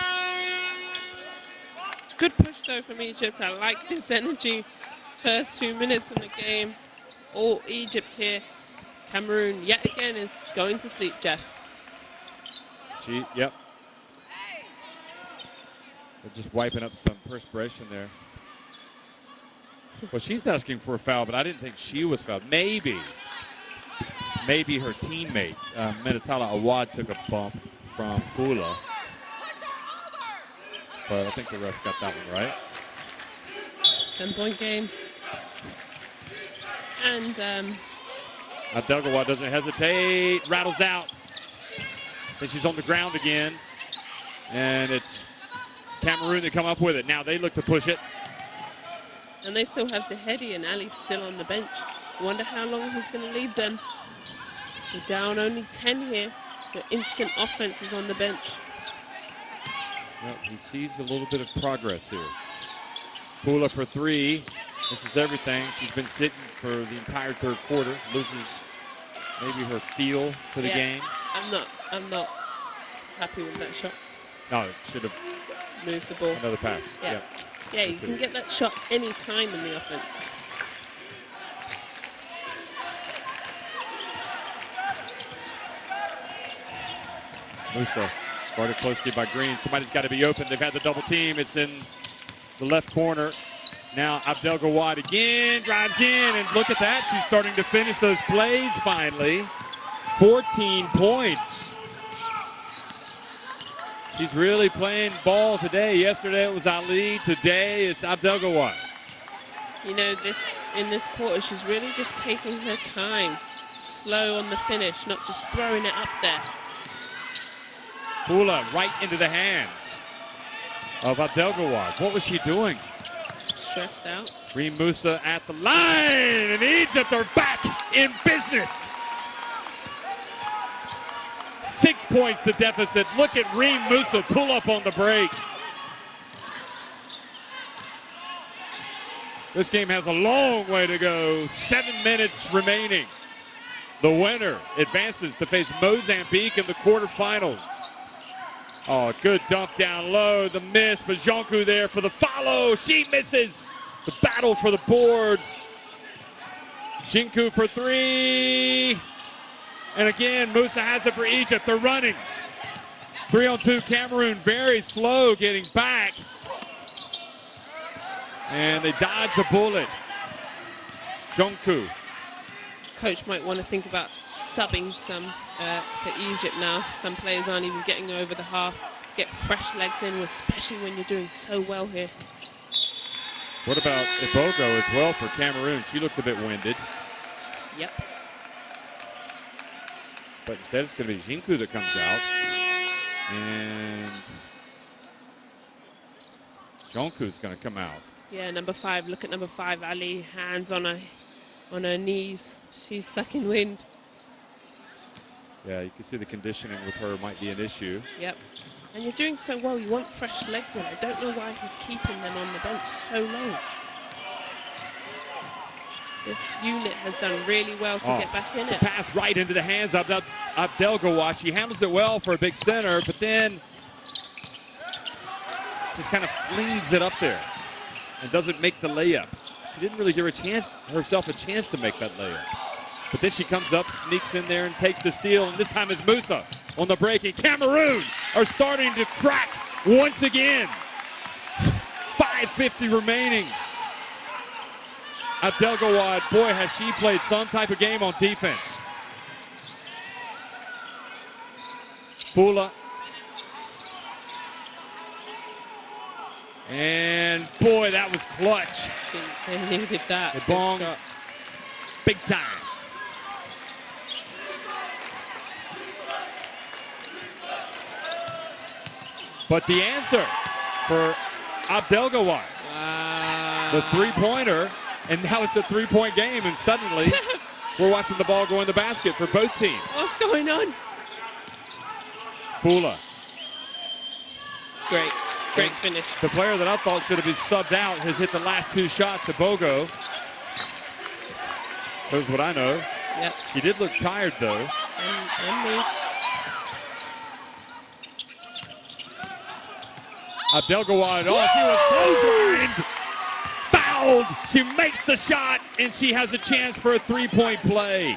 Good push, though, from Egypt. I like this energy. First 2 minutes in the game. All Egypt here. Cameroon, yet again, is going to sleep, Jeff. Yep. They're just wiping up some perspiration there. Well, she's asking for a foul, but I didn't think she was fouled. Maybe her teammate, Menatala Awad, took a bump from Fula. But I think the refs got that one right. 10-point game. And Abdelgawad doesn't hesitate, rattles out. And she's on the ground again. And it's Cameroon that come up with it. Now they look to push it. And they still have Dehedi and Ali still on the bench. I wonder how long he's going to leave them. We're down only 10 here. The instant offense is on the bench. Well, he sees a little bit of progress here. Pula for three. This is everything. She's been sitting for the entire third quarter. Loses maybe her feel for the game. I'm not happy with that shot. No, it should have moved the ball. Another pass. Yeah. Yeah, you can get that shot any time in the offense. Musa guarded closely by Green. Somebody's got to be open. They've had the double team. It's in the left corner. Now Abdelgawad again drives in, and look at that. She's starting to finish those plays finally. 14 points. She's really playing ball today. Yesterday it was Ali. Today it's Abdelgawad. You know, in this quarter, she's really just taking her time. Slow on the finish, not just throwing it up there. Pula right into the hands of Abdelgawad. What was she doing? Stressed out. Reem Musa at the line, and Egypt are back in business. 6 points the deficit. Look at Reem Musa pull up on the break. This game has a long way to go. 7 minutes remaining. The winner advances to face Mozambique in the quarterfinals. Oh, good dump down low. The miss, but Jonku there for the follow. She misses. The battle for the boards. Jonku for three. And again, Musa has it for Egypt. They're running. 3-on-2 Cameroon, very slow getting back. And they dodge a bullet. Jonku. Coach might want to think about subbing some for Egypt now. Some players aren't even getting over the half. Get fresh legs in, especially when you're doing so well here. What about Ibogo as well for Cameroon? She looks a bit winded. Yep. But instead it's going to be Jonku that comes out. And Jonku's going to come out. Yeah, number 5. Look at number 5, Ali. Hands on her knees. She's sucking wind. Yeah, you can see the conditioning with her might be an issue. Yep. And you're doing so well. You want fresh legs in. I don't know why he's keeping them on the bench so long. This unit has done really well to get back in it. Pass right into the hands of Abdelgawad. She handles it well for a big center, but then just kind of flings it up there and doesn't make the layup. She didn't really give herself a chance to make that layup. But then she comes up, sneaks in there, and takes the steal. And this time it's Musa on the break. And Cameroon are starting to crack once again. 5:50 remaining. Abdelgawad, boy, has she played some type of game on defense. Pula. And boy, that was clutch. They needed that. A bong, big time. But the answer for Abdelgawad, the three-pointer, and now it's a three-point game, and suddenly we're watching the ball go in the basket for both teams. What's going on? Pula. Great finish. The player that I thought should have been subbed out has hit the last 2 shots of Bogo. Knows what I know. Yep. She did look tired, though. And me. Abdelgawad, she was clotheslined, fouled. She makes the shot, and she has a chance for a three-point play.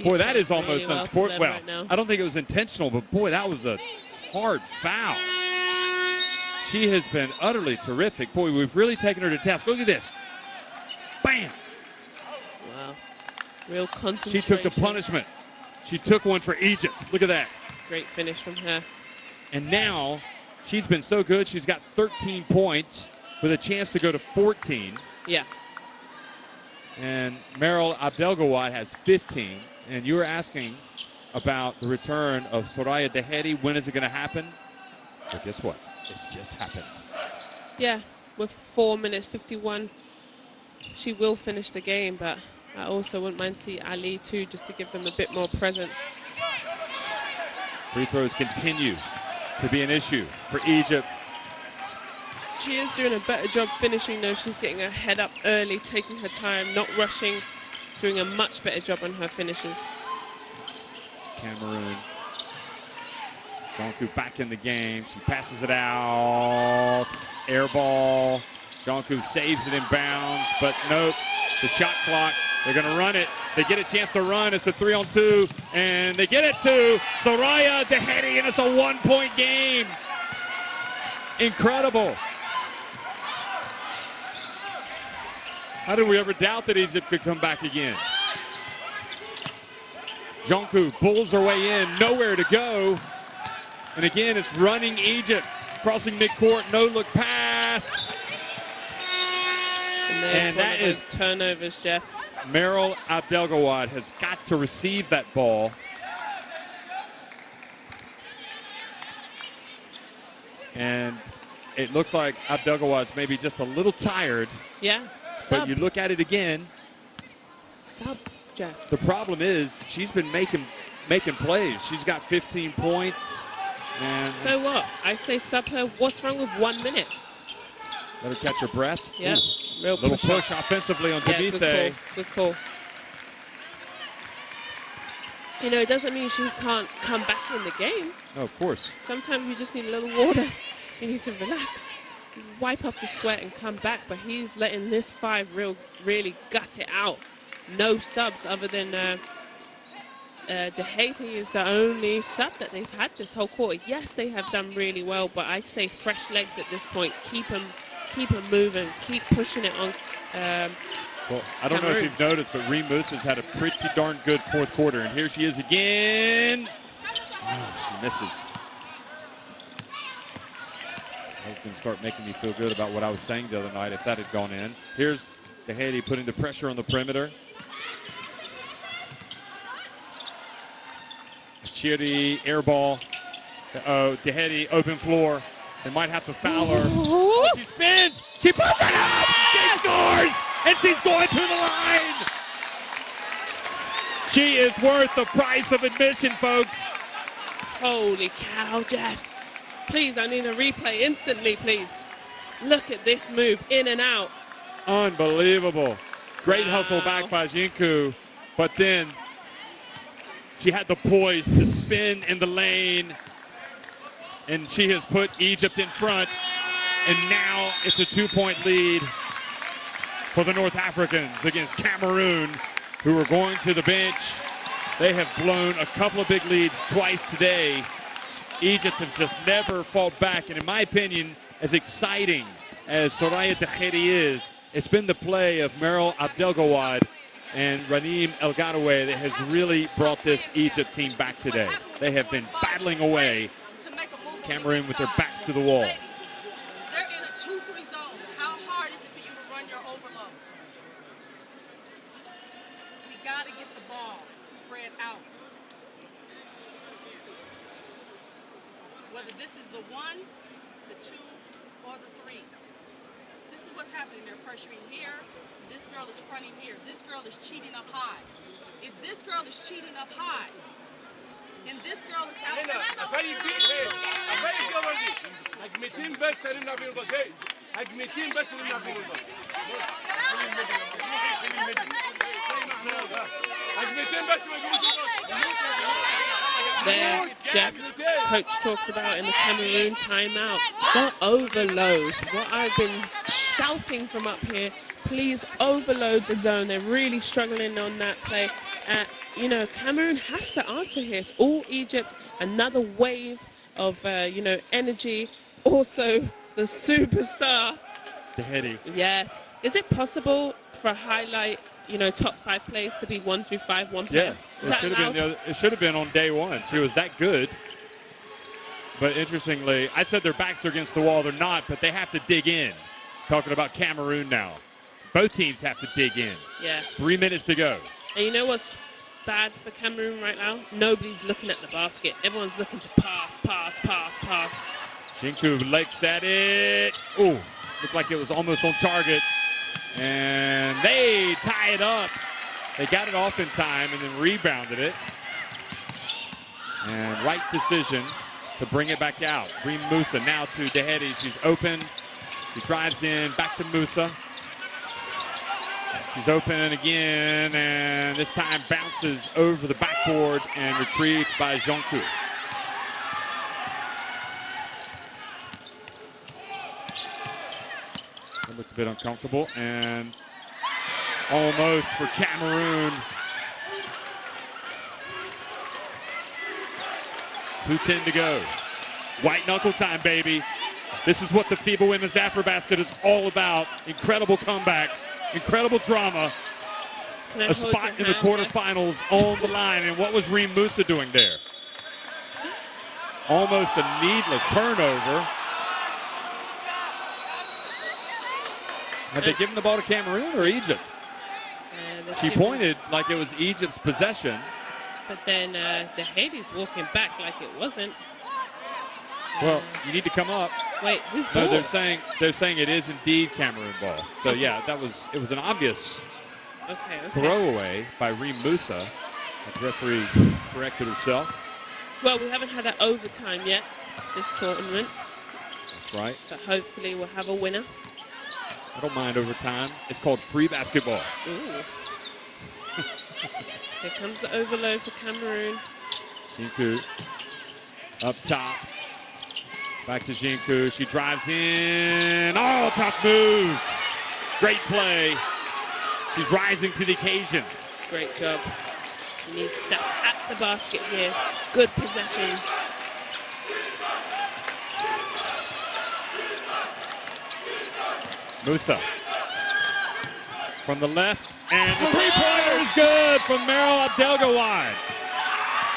Boy, that is almost unsportsmanlike. Well, right, I don't think it was intentional, but boy, that was a hard foul. She has been utterly terrific. Boy, we've really taken her to task. Look at this. Bam. Wow. Real concentration. She took the punishment. She took one for Egypt. Look at that. Great finish from her. And now she's been so good. She's got 13 points with a chance to go to 14. Yeah. And Meryl Abdelgawad has 15. And you were asking about the return of Soraya Dehedi. When is it going to happen? Well, guess what? It's just happened. Yeah, with 4 minutes 51, she will finish the game, but I also wouldn't mind see Ali too, just to give them a bit more presence. Free throws continue to be an issue for Egypt. She is doing a better job finishing though. She's getting her head up early, taking her time, not rushing, doing a much better job on her finishes. Cameroon. Jonku back in the game. She passes it out. Air ball. Jonku saves it in bounds, but nope. The shot clock. They're going to run it. They get a chance to run. It's a 3-on-2, and they get it to Soraya Dehedi, and it's a 1-point game. Incredible. How did we ever doubt that Egypt could come back again? Jonku bulls her way in, nowhere to go. And again, it's running Egypt, crossing midcourt, no look pass. And that is turnovers, Jeff. Meryl Abdelgawad has got to receive that ball. And it looks like Abdelgawad's maybe just a little tired. Yeah, sub. But you look at it again. Sub, Jeff. The problem is she's been making plays. She's got 15 points. And so what? I say sub her. What's wrong with 1 minute? Let her catch her breath. Yeah, real little push offensively on Demite. Good call. You know, it doesn't mean she can't come back in the game. Oh, of course. Sometimes you just need a little water. You need to relax, wipe off the sweat and come back. But he's letting this 5 really gut it out. No subs other than Dehedi is the only sub that they've had this whole quarter. Yes, they have done really well, but I say fresh legs at this point. Keep them moving, keep pushing it on. Well, I don't know if you've noticed, but Reem Musa's had a pretty darn good fourth quarter, and here she is again. Oh, she misses. That's going to start making me feel good about what I was saying the other night if that had gone in. Here's Dehedi putting the pressure on the perimeter. Chiri, air ball. Dehedi, open floor. They might have to foul her. Oh, she spins. She puts it up. She scores. And she's going to the line. She is worth the price of admission, folks. Holy cow, Jeff. Please, I need a replay instantly, please. Look at this move, in and out. Unbelievable. Great hustle back by Jinku. But then she had the poise to spin in the lane. And she has put Egypt in front. And now it's a 2-point lead for the North Africans against Cameroon, who are going to the bench. They have blown a couple of big leads twice today. Egypt has just never fought back. And in my opinion, as exciting as Soraya Dehedi is, it's been the play of Meryl Abdelgawad and Raneem El Gadoui that has really brought this Egypt team back today. They have been battling away. Cameroon with their backs to the wall. They're in a 2-3 zone. How hard is it for you to run your overload? We got to get the ball spread out. Whether this is the 1, the 2, or the 3. This is what's happening. They're pressuring here. This girl is fronting here. This girl is cheating up high. If this girl is cheating up high, and this girl is out. There, Jeff, coach talks about in the Cameroon timeout, the overload. What I've been shouting from up here, please overload the zone. They're really struggling on that play. You know, Cameroon has to answer here. It's all Egypt. Another wave of, energy. Also, the superstar. Dehedi. Yes. Is it possible for a highlight, top 5 plays to be 1 through 5, one player? Yeah. It should have been on day 1. She was that good. But interestingly, I said their backs are against the wall. They're not, but they have to dig in. Talking about Cameroon now. both teams have to dig in. Yeah. 3 minutes to go. And you know what's bad for Cameroon right now? Nobody's looking at the basket. Everyone's looking to pass. Jinku Lakes at it. Ooh, looked like it was almost on target. And they tie it up. They got it off in time and then rebounded it. And right decision to bring it back out. Reem Musa now to Dehedi. She's open. She drives in, back to Musa. She's open again, and this time bounces over the backboard and retrieved by Jonku. It looked a bit uncomfortable, and almost for Cameroon. 2:10 to go. White knuckle time, baby. This is what the FIBA Women's Afrobasket is all about. Incredible comebacks, incredible drama. A spot in the quarterfinals on the line. And what was Reem Musa doing there? Almost a needless turnover. Have they given the ball to Cameroon or Egypt? She pointed like it was Egypt's possession. But then Dehedi's walking back like it wasn't. Well, you need to come up. Wait, who's ball? No, they're saying it is indeed Cameroon ball. So okay. Yeah, it was an obvious throwaway by Reem Musa. The referee corrected herself. Well, we haven't had an overtime yet this tournament. That's right. But hopefully we'll have a winner. I don't mind overtime. It's called free basketball. Ooh. Here comes the overload for Cameroon. Jinku up top. Back to Jinku. She drives in. Oh, tough move. Great play. She's rising to the occasion. Great job. You need stuff at the basket here. Good possessions. Musa from the left, and the three-pointer is good from Meryl Abdelgawad.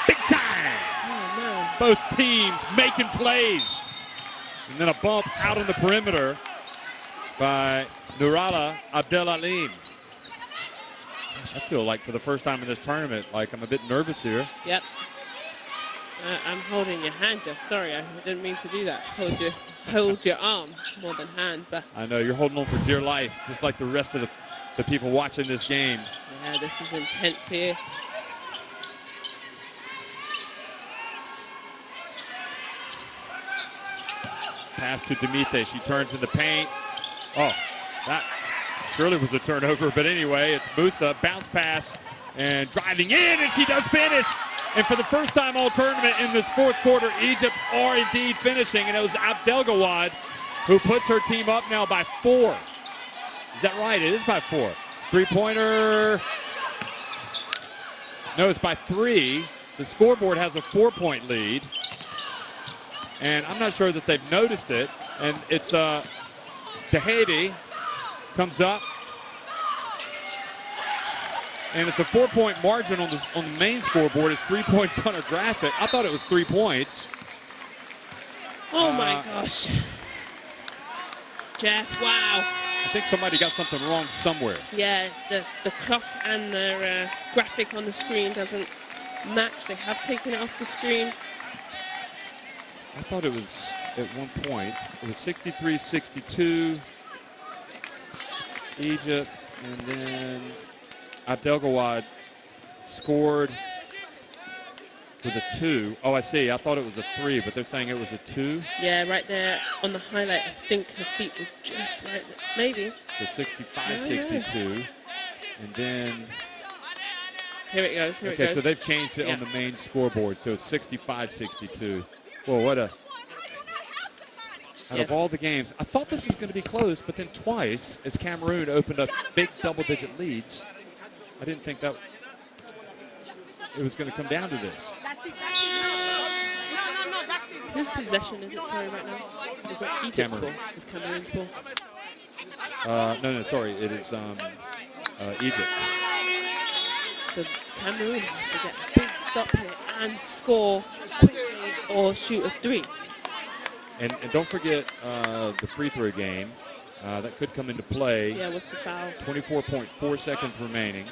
Big time. Oh, no. Both teams making plays. And then a bump out on the perimeter by Nurala Abdelalim. Gosh, I feel like for the first time in this tournament, like I'm a bit nervous here. Yep. I'm holding your hand, Jeff. Sorry, I didn't mean to do that. Hold your arm more than hand, but I know you're holding on for dear life, just like the rest of the people watching this game. Yeah, this is intense here. Pass to Demite. She turns in the paint. Oh, that surely was a turnover, but anyway, it's Musa. Bounce pass and driving in, and she does finish. And for the first time all tournament in this fourth quarter, Egypt are indeed finishing, and it was Abdelgawad who puts her team up now by 4. Is that right? It is by 4. Three-pointer. No, it's by 3. The scoreboard has a 4-point lead. And I'm not sure that they've noticed it. And it's Dehedi comes up. And it's a 4-point margin on the main scoreboard. It's 3 points on her graphic. I thought it was 3 points. Oh my gosh. Jeff, wow. I think somebody got something wrong somewhere. Yeah, the clock and the graphic on the screen doesn't match. They have taken it off the screen. I thought it was at one point. It was 63-62. Egypt, and then Abdelgawad scored with a 2. Oh, I see. I thought it was a 3, but they're saying it was a 2. Yeah, right there on the highlight. I think her feet were just right there. Maybe. So 65-62. And then... Here it goes. Here it goes. Okay, so they've changed it on the main scoreboard. So it's 65-62. Whoa, what a... Out of all the games, I thought this was going to be close, but then twice, as Cameroon opened up big double-digit leads, I didn't think that it was going to come down to this. Whose possession is it, sorry, right now? Is it Egypt's ball? It's Cameroon's ball? No, sorry, it is Egypt. So Cameroon has to get a big stop here and score quickly or shoot a 3. And don't forget the free throw game. That could come into play. Yeah, what's the foul? 24.4 seconds remaining.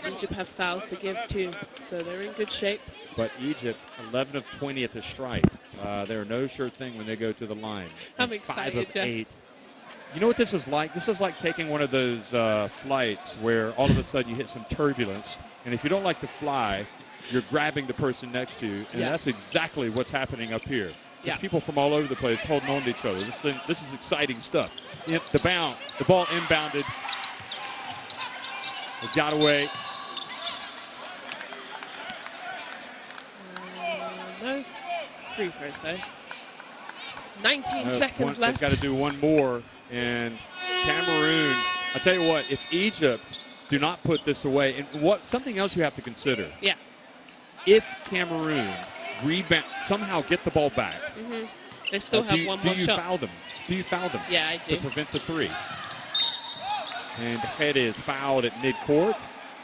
Egypt have fouls to give too, so they're in good shape. But Egypt, 11 of 20 at the stripe. They're no sure thing when they go to the line. I'm excited, 5 of Jeff. 8. You know what this is like? This is like taking one of those flights where all of a sudden you hit some turbulence, and if you don't like to fly, you're grabbing the person next to you, and that's exactly what's happening up here. There's people from all over the place holding on to each other. This is exciting stuff. The ball inbounded. It got away. No free throws though. It's 19 seconds left. They've got to do one more. And Cameroon, I tell you what, if Egypt do not put this away, and something else you have to consider. Yeah. If Cameroon somehow get the ball back. They still have one more shot. Do you foul them? Yeah, I do. To prevent the three. And Head is fouled at midcourt.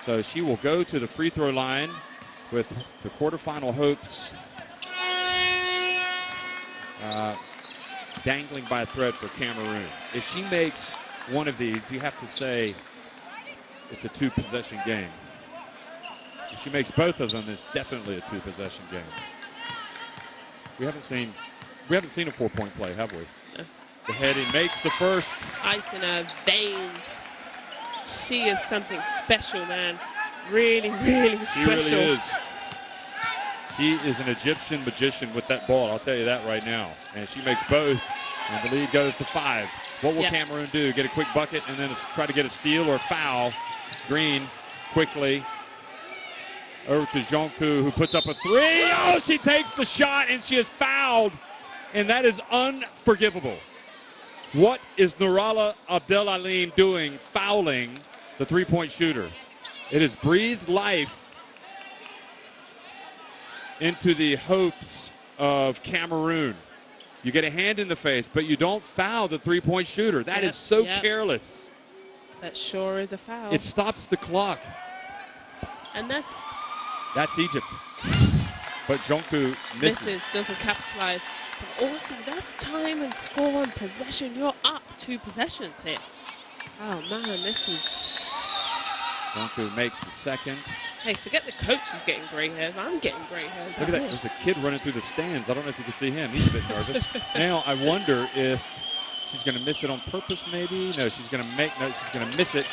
So she will go to the free throw line with the quarterfinal hopes dangling by a thread for Cameroon. If she makes one of these, you have to say it's a 2-possession game. If she makes both of them, it's definitely a 2-possession game. We haven't seen a 4-point play, have we? No. The Heady makes the first. Ice in her veins. She is something special, man. Really, really special. She really is. She is an Egyptian magician with that ball, I'll tell you that right now. And she makes both, and the lead goes to 5. What will Cameroon do? Get a quick bucket and then try to get a steal or foul? Green quickly over to Jonku, who puts up a 3. Oh, she takes the shot, and she is fouled, and that is unforgivable. What is Nurala Abdel-Alim doing fouling the three-point shooter? It has breathed life into the hopes of Cameroon. You get a hand in the face, but you don't foul the three-point shooter. That is so careless. That sure is a foul. It stops the clock. And that's Egypt. But Jonku misses. Doesn't capitalize. But also, that's time and score and possession. You're up 2 possessions here. Oh, man, this is... Jonku makes the second. Hey, forget the coach is getting gray hairs. I'm getting gray hairs. Look at that. There's a kid running through the stands. I don't know if you can see him. He's a bit nervous. Now, I wonder if she's going to miss it on purpose, maybe. No, she's going to miss it.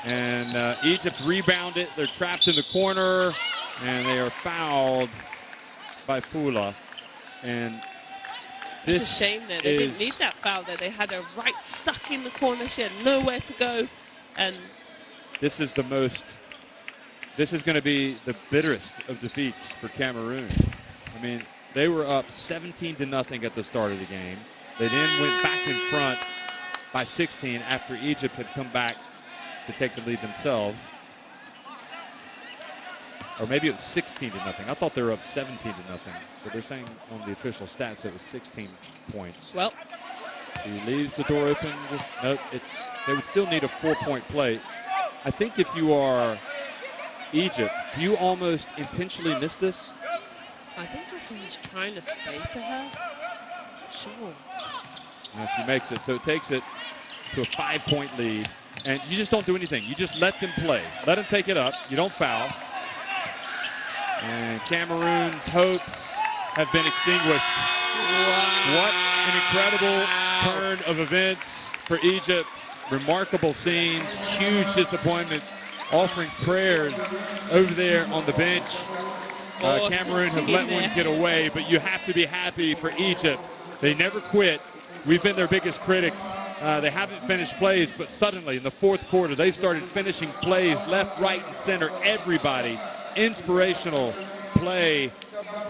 And Egypt rebound it. They're trapped in the corner, and they are fouled by Fula. And it's a shame that they didn't need that foul there. They had her right stuck in the corner. She had nowhere to go. And this is going to be the bitterest of defeats for Cameroon. I mean, they were up 17-0 at the start of the game. They then went back in front by 16 after Egypt had come back to take the lead themselves. Or maybe it was 16-0. I thought they were up 17-0. But they're saying on the official stats it was 16 points. Well, he leaves the door open. Nope, they would still need a 4-point play. I think if you are Egypt, do you almost intentionally miss this? I think that's what he's trying to say to her. Sure. Now she makes it, so it takes it to a 5-point lead. And you just don't do anything. You just let them play. Let them take it up. You don't foul. And Cameroon's hopes have been extinguished. Wow. What an incredible turn of events for Egypt. Remarkable scenes, huge disappointment, offering prayers over there on the bench. Cameroon have let one get away, but you have to be happy for Egypt. They never quit. We've been their biggest critics. They haven't finished plays, but suddenly in the fourth quarter, they started finishing plays left, right, and center. Everybody. Inspirational play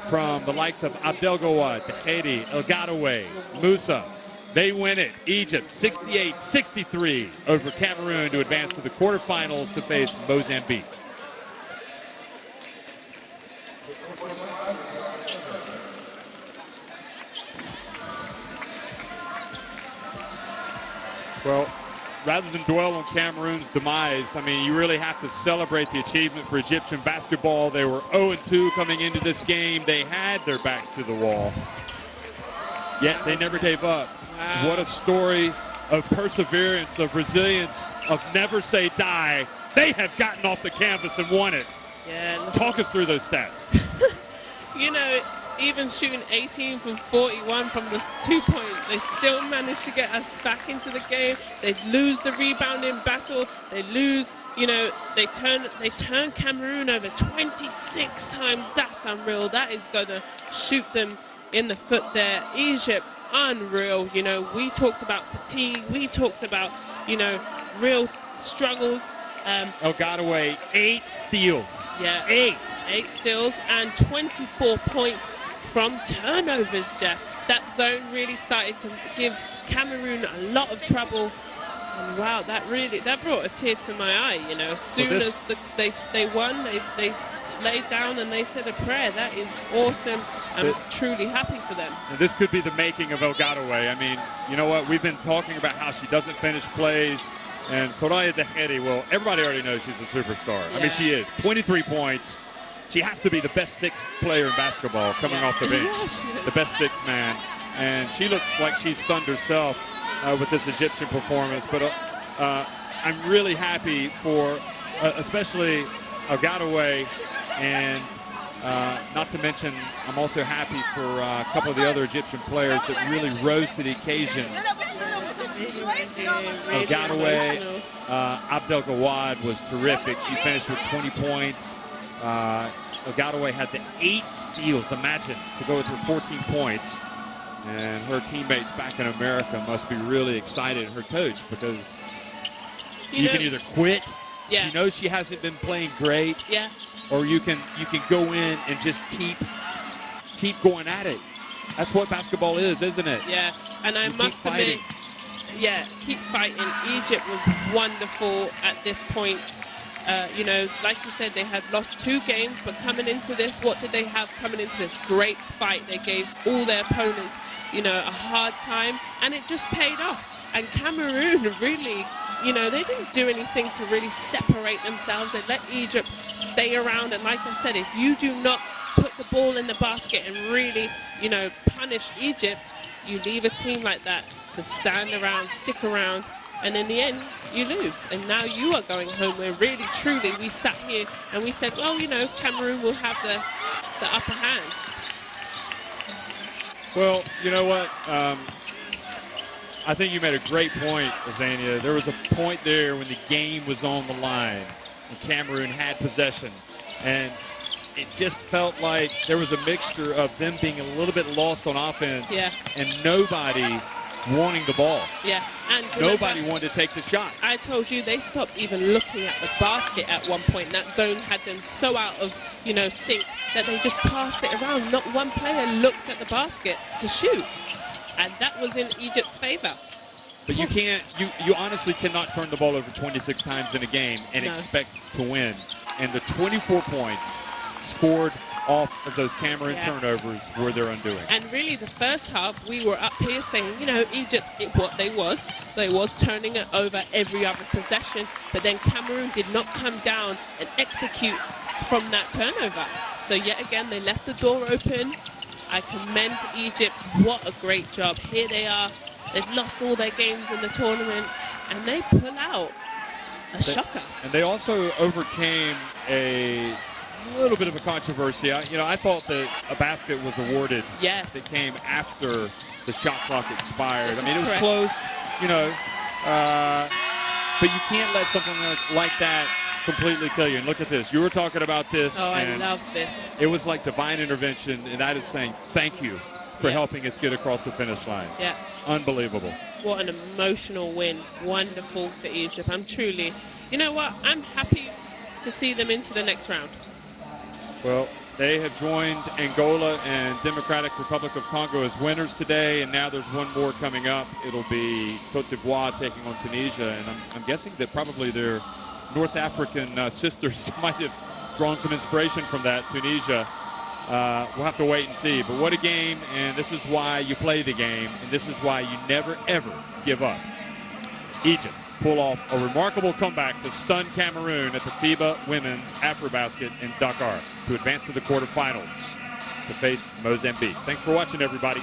from the likes of Abdel Gawad, Haiti, El Gadaway, Musa. They win it. Egypt 68-63 over Cameroon to advance to the quarterfinals to face Mozambique. Well, rather than dwell on Cameroon's demise, I mean, you really have to celebrate the achievement for Egyptian basketball. They were 0-2 coming into this game. They had their backs to the wall, yet they never gave up. Wow. What a story of perseverance, of resilience, of never say die. They have gotten off the canvas and won it. Yeah. Talk us through those stats. You know, even shooting 18 from 41 from the 2-point, they still managed to get us back into the game. They lose the rebounding battle. They lose, you know, they turn Cameroon over 26 times. That's unreal. That is going to shoot them in the foot there. Egypt, unreal. You know, we talked about fatigue. We talked about, you know, real struggles. El Gadaway, 8 steals. Yeah. 8 steals and 24 points from turnovers, Jeff. That zone really started to give Cameroon a lot of trouble. And wow, that brought a tear to my eye. You know, as soon as they won, they laid down and they said a prayer. That is awesome. I'm truly happy for them. And this could be the making of El Gadaway. I mean, you know what? We've been talking about how she doesn't finish plays. And Soraya Deheri, well, everybody already knows she's a superstar. Yeah. I mean, she is. 23 points. She has to be the best 6th player in basketball coming off the bench. Yeah, the best 6th man. And she looks like she's stunned herself with this Egyptian performance. But I'm really happy for especially El Gadaway, and not to mention I'm also happy for a couple of the other Egyptian players that really rose to the occasion. El Gadaway, Abdel Gawad was terrific. She finished with 20 points. El Gadaway had the 8 steals, imagine, to go with her 14 points. And her teammates back in America must be really excited, her coach, because you can either quit. Yeah. She knows she hasn't been playing great. Yeah. Or you can go in and just keep going at it. That's what basketball is, isn't it? Yeah. And I must admit, keep fighting. Egypt was wonderful at this point. You know, like you said, they had lost 2 games, but coming into this, what did they have coming into this? Great fight. They gave all their opponents, you know, a hard time, and it just paid off. And Cameroon really, you know, they didn't do anything to really separate themselves. They let Egypt stay around, and like I said, if you do not put the ball in the basket and really, you know, punish Egypt, you leave a team like that to stand around, stick around, and in the end, you lose. And now you are going home where really, truly, we sat here and we said, well, you know, Cameroon will have the upper hand. Well, you know what? I think you made a great point, Azania. There was a point there when the game was on the line and Cameroon had possession. And it just felt like there was a mixture of them being a little bit lost on offense and nobody wanting the ball. Yeah. And nobody wanted to take the shot. I told you they stopped even looking at the basket at one point. That zone had them so out of, you know, sync that they just passed it around. Not one player looked at the basket to shoot. And that was in Egypt's favor. But you can't, you honestly cannot turn the ball over 26 times in a game and expect to win. And the 24 points scored off of those Cameroon turnovers were their undoing. And really, the first half, we were up here saying, you know, Egypt, what they was turning it over every other possession, but then Cameroon did not come down and execute from that turnover. So yet again, they left the door open. I commend Egypt. What a great job. Here they are. They've lost all their games in the tournament, and they pull out a shocker. And they also overcame a little bit of a controversy. I thought that a basket was awarded. Yes. That came after the shot clock expired. This I mean, it was correct. close, you know, but you can't let something like that completely kill you. And look at this. You were talking about this. Oh, and I love this. It was like divine intervention, and that is saying thank you for helping us get across the finish line. Yeah. Unbelievable. What an emotional win. Wonderful for Egypt. I'm truly, you know what? I'm happy to see them into the next round. Well, they have joined Angola and Democratic Republic of Congo as winners today, and now there's one more coming up. It'll be Cote d'Ivoire taking on Tunisia, and I'm guessing that probably their North African sisters might have drawn some inspiration from that, Tunisia. We'll have to wait and see. But what a game, and this is why you play the game, and this is why you never, ever give up. Egypt pull off a remarkable comeback to stun Cameroon at the FIBA Women's Afrobasket in Dakar to advance to the quarterfinals to face Mozambique. Thanks for watching, everybody.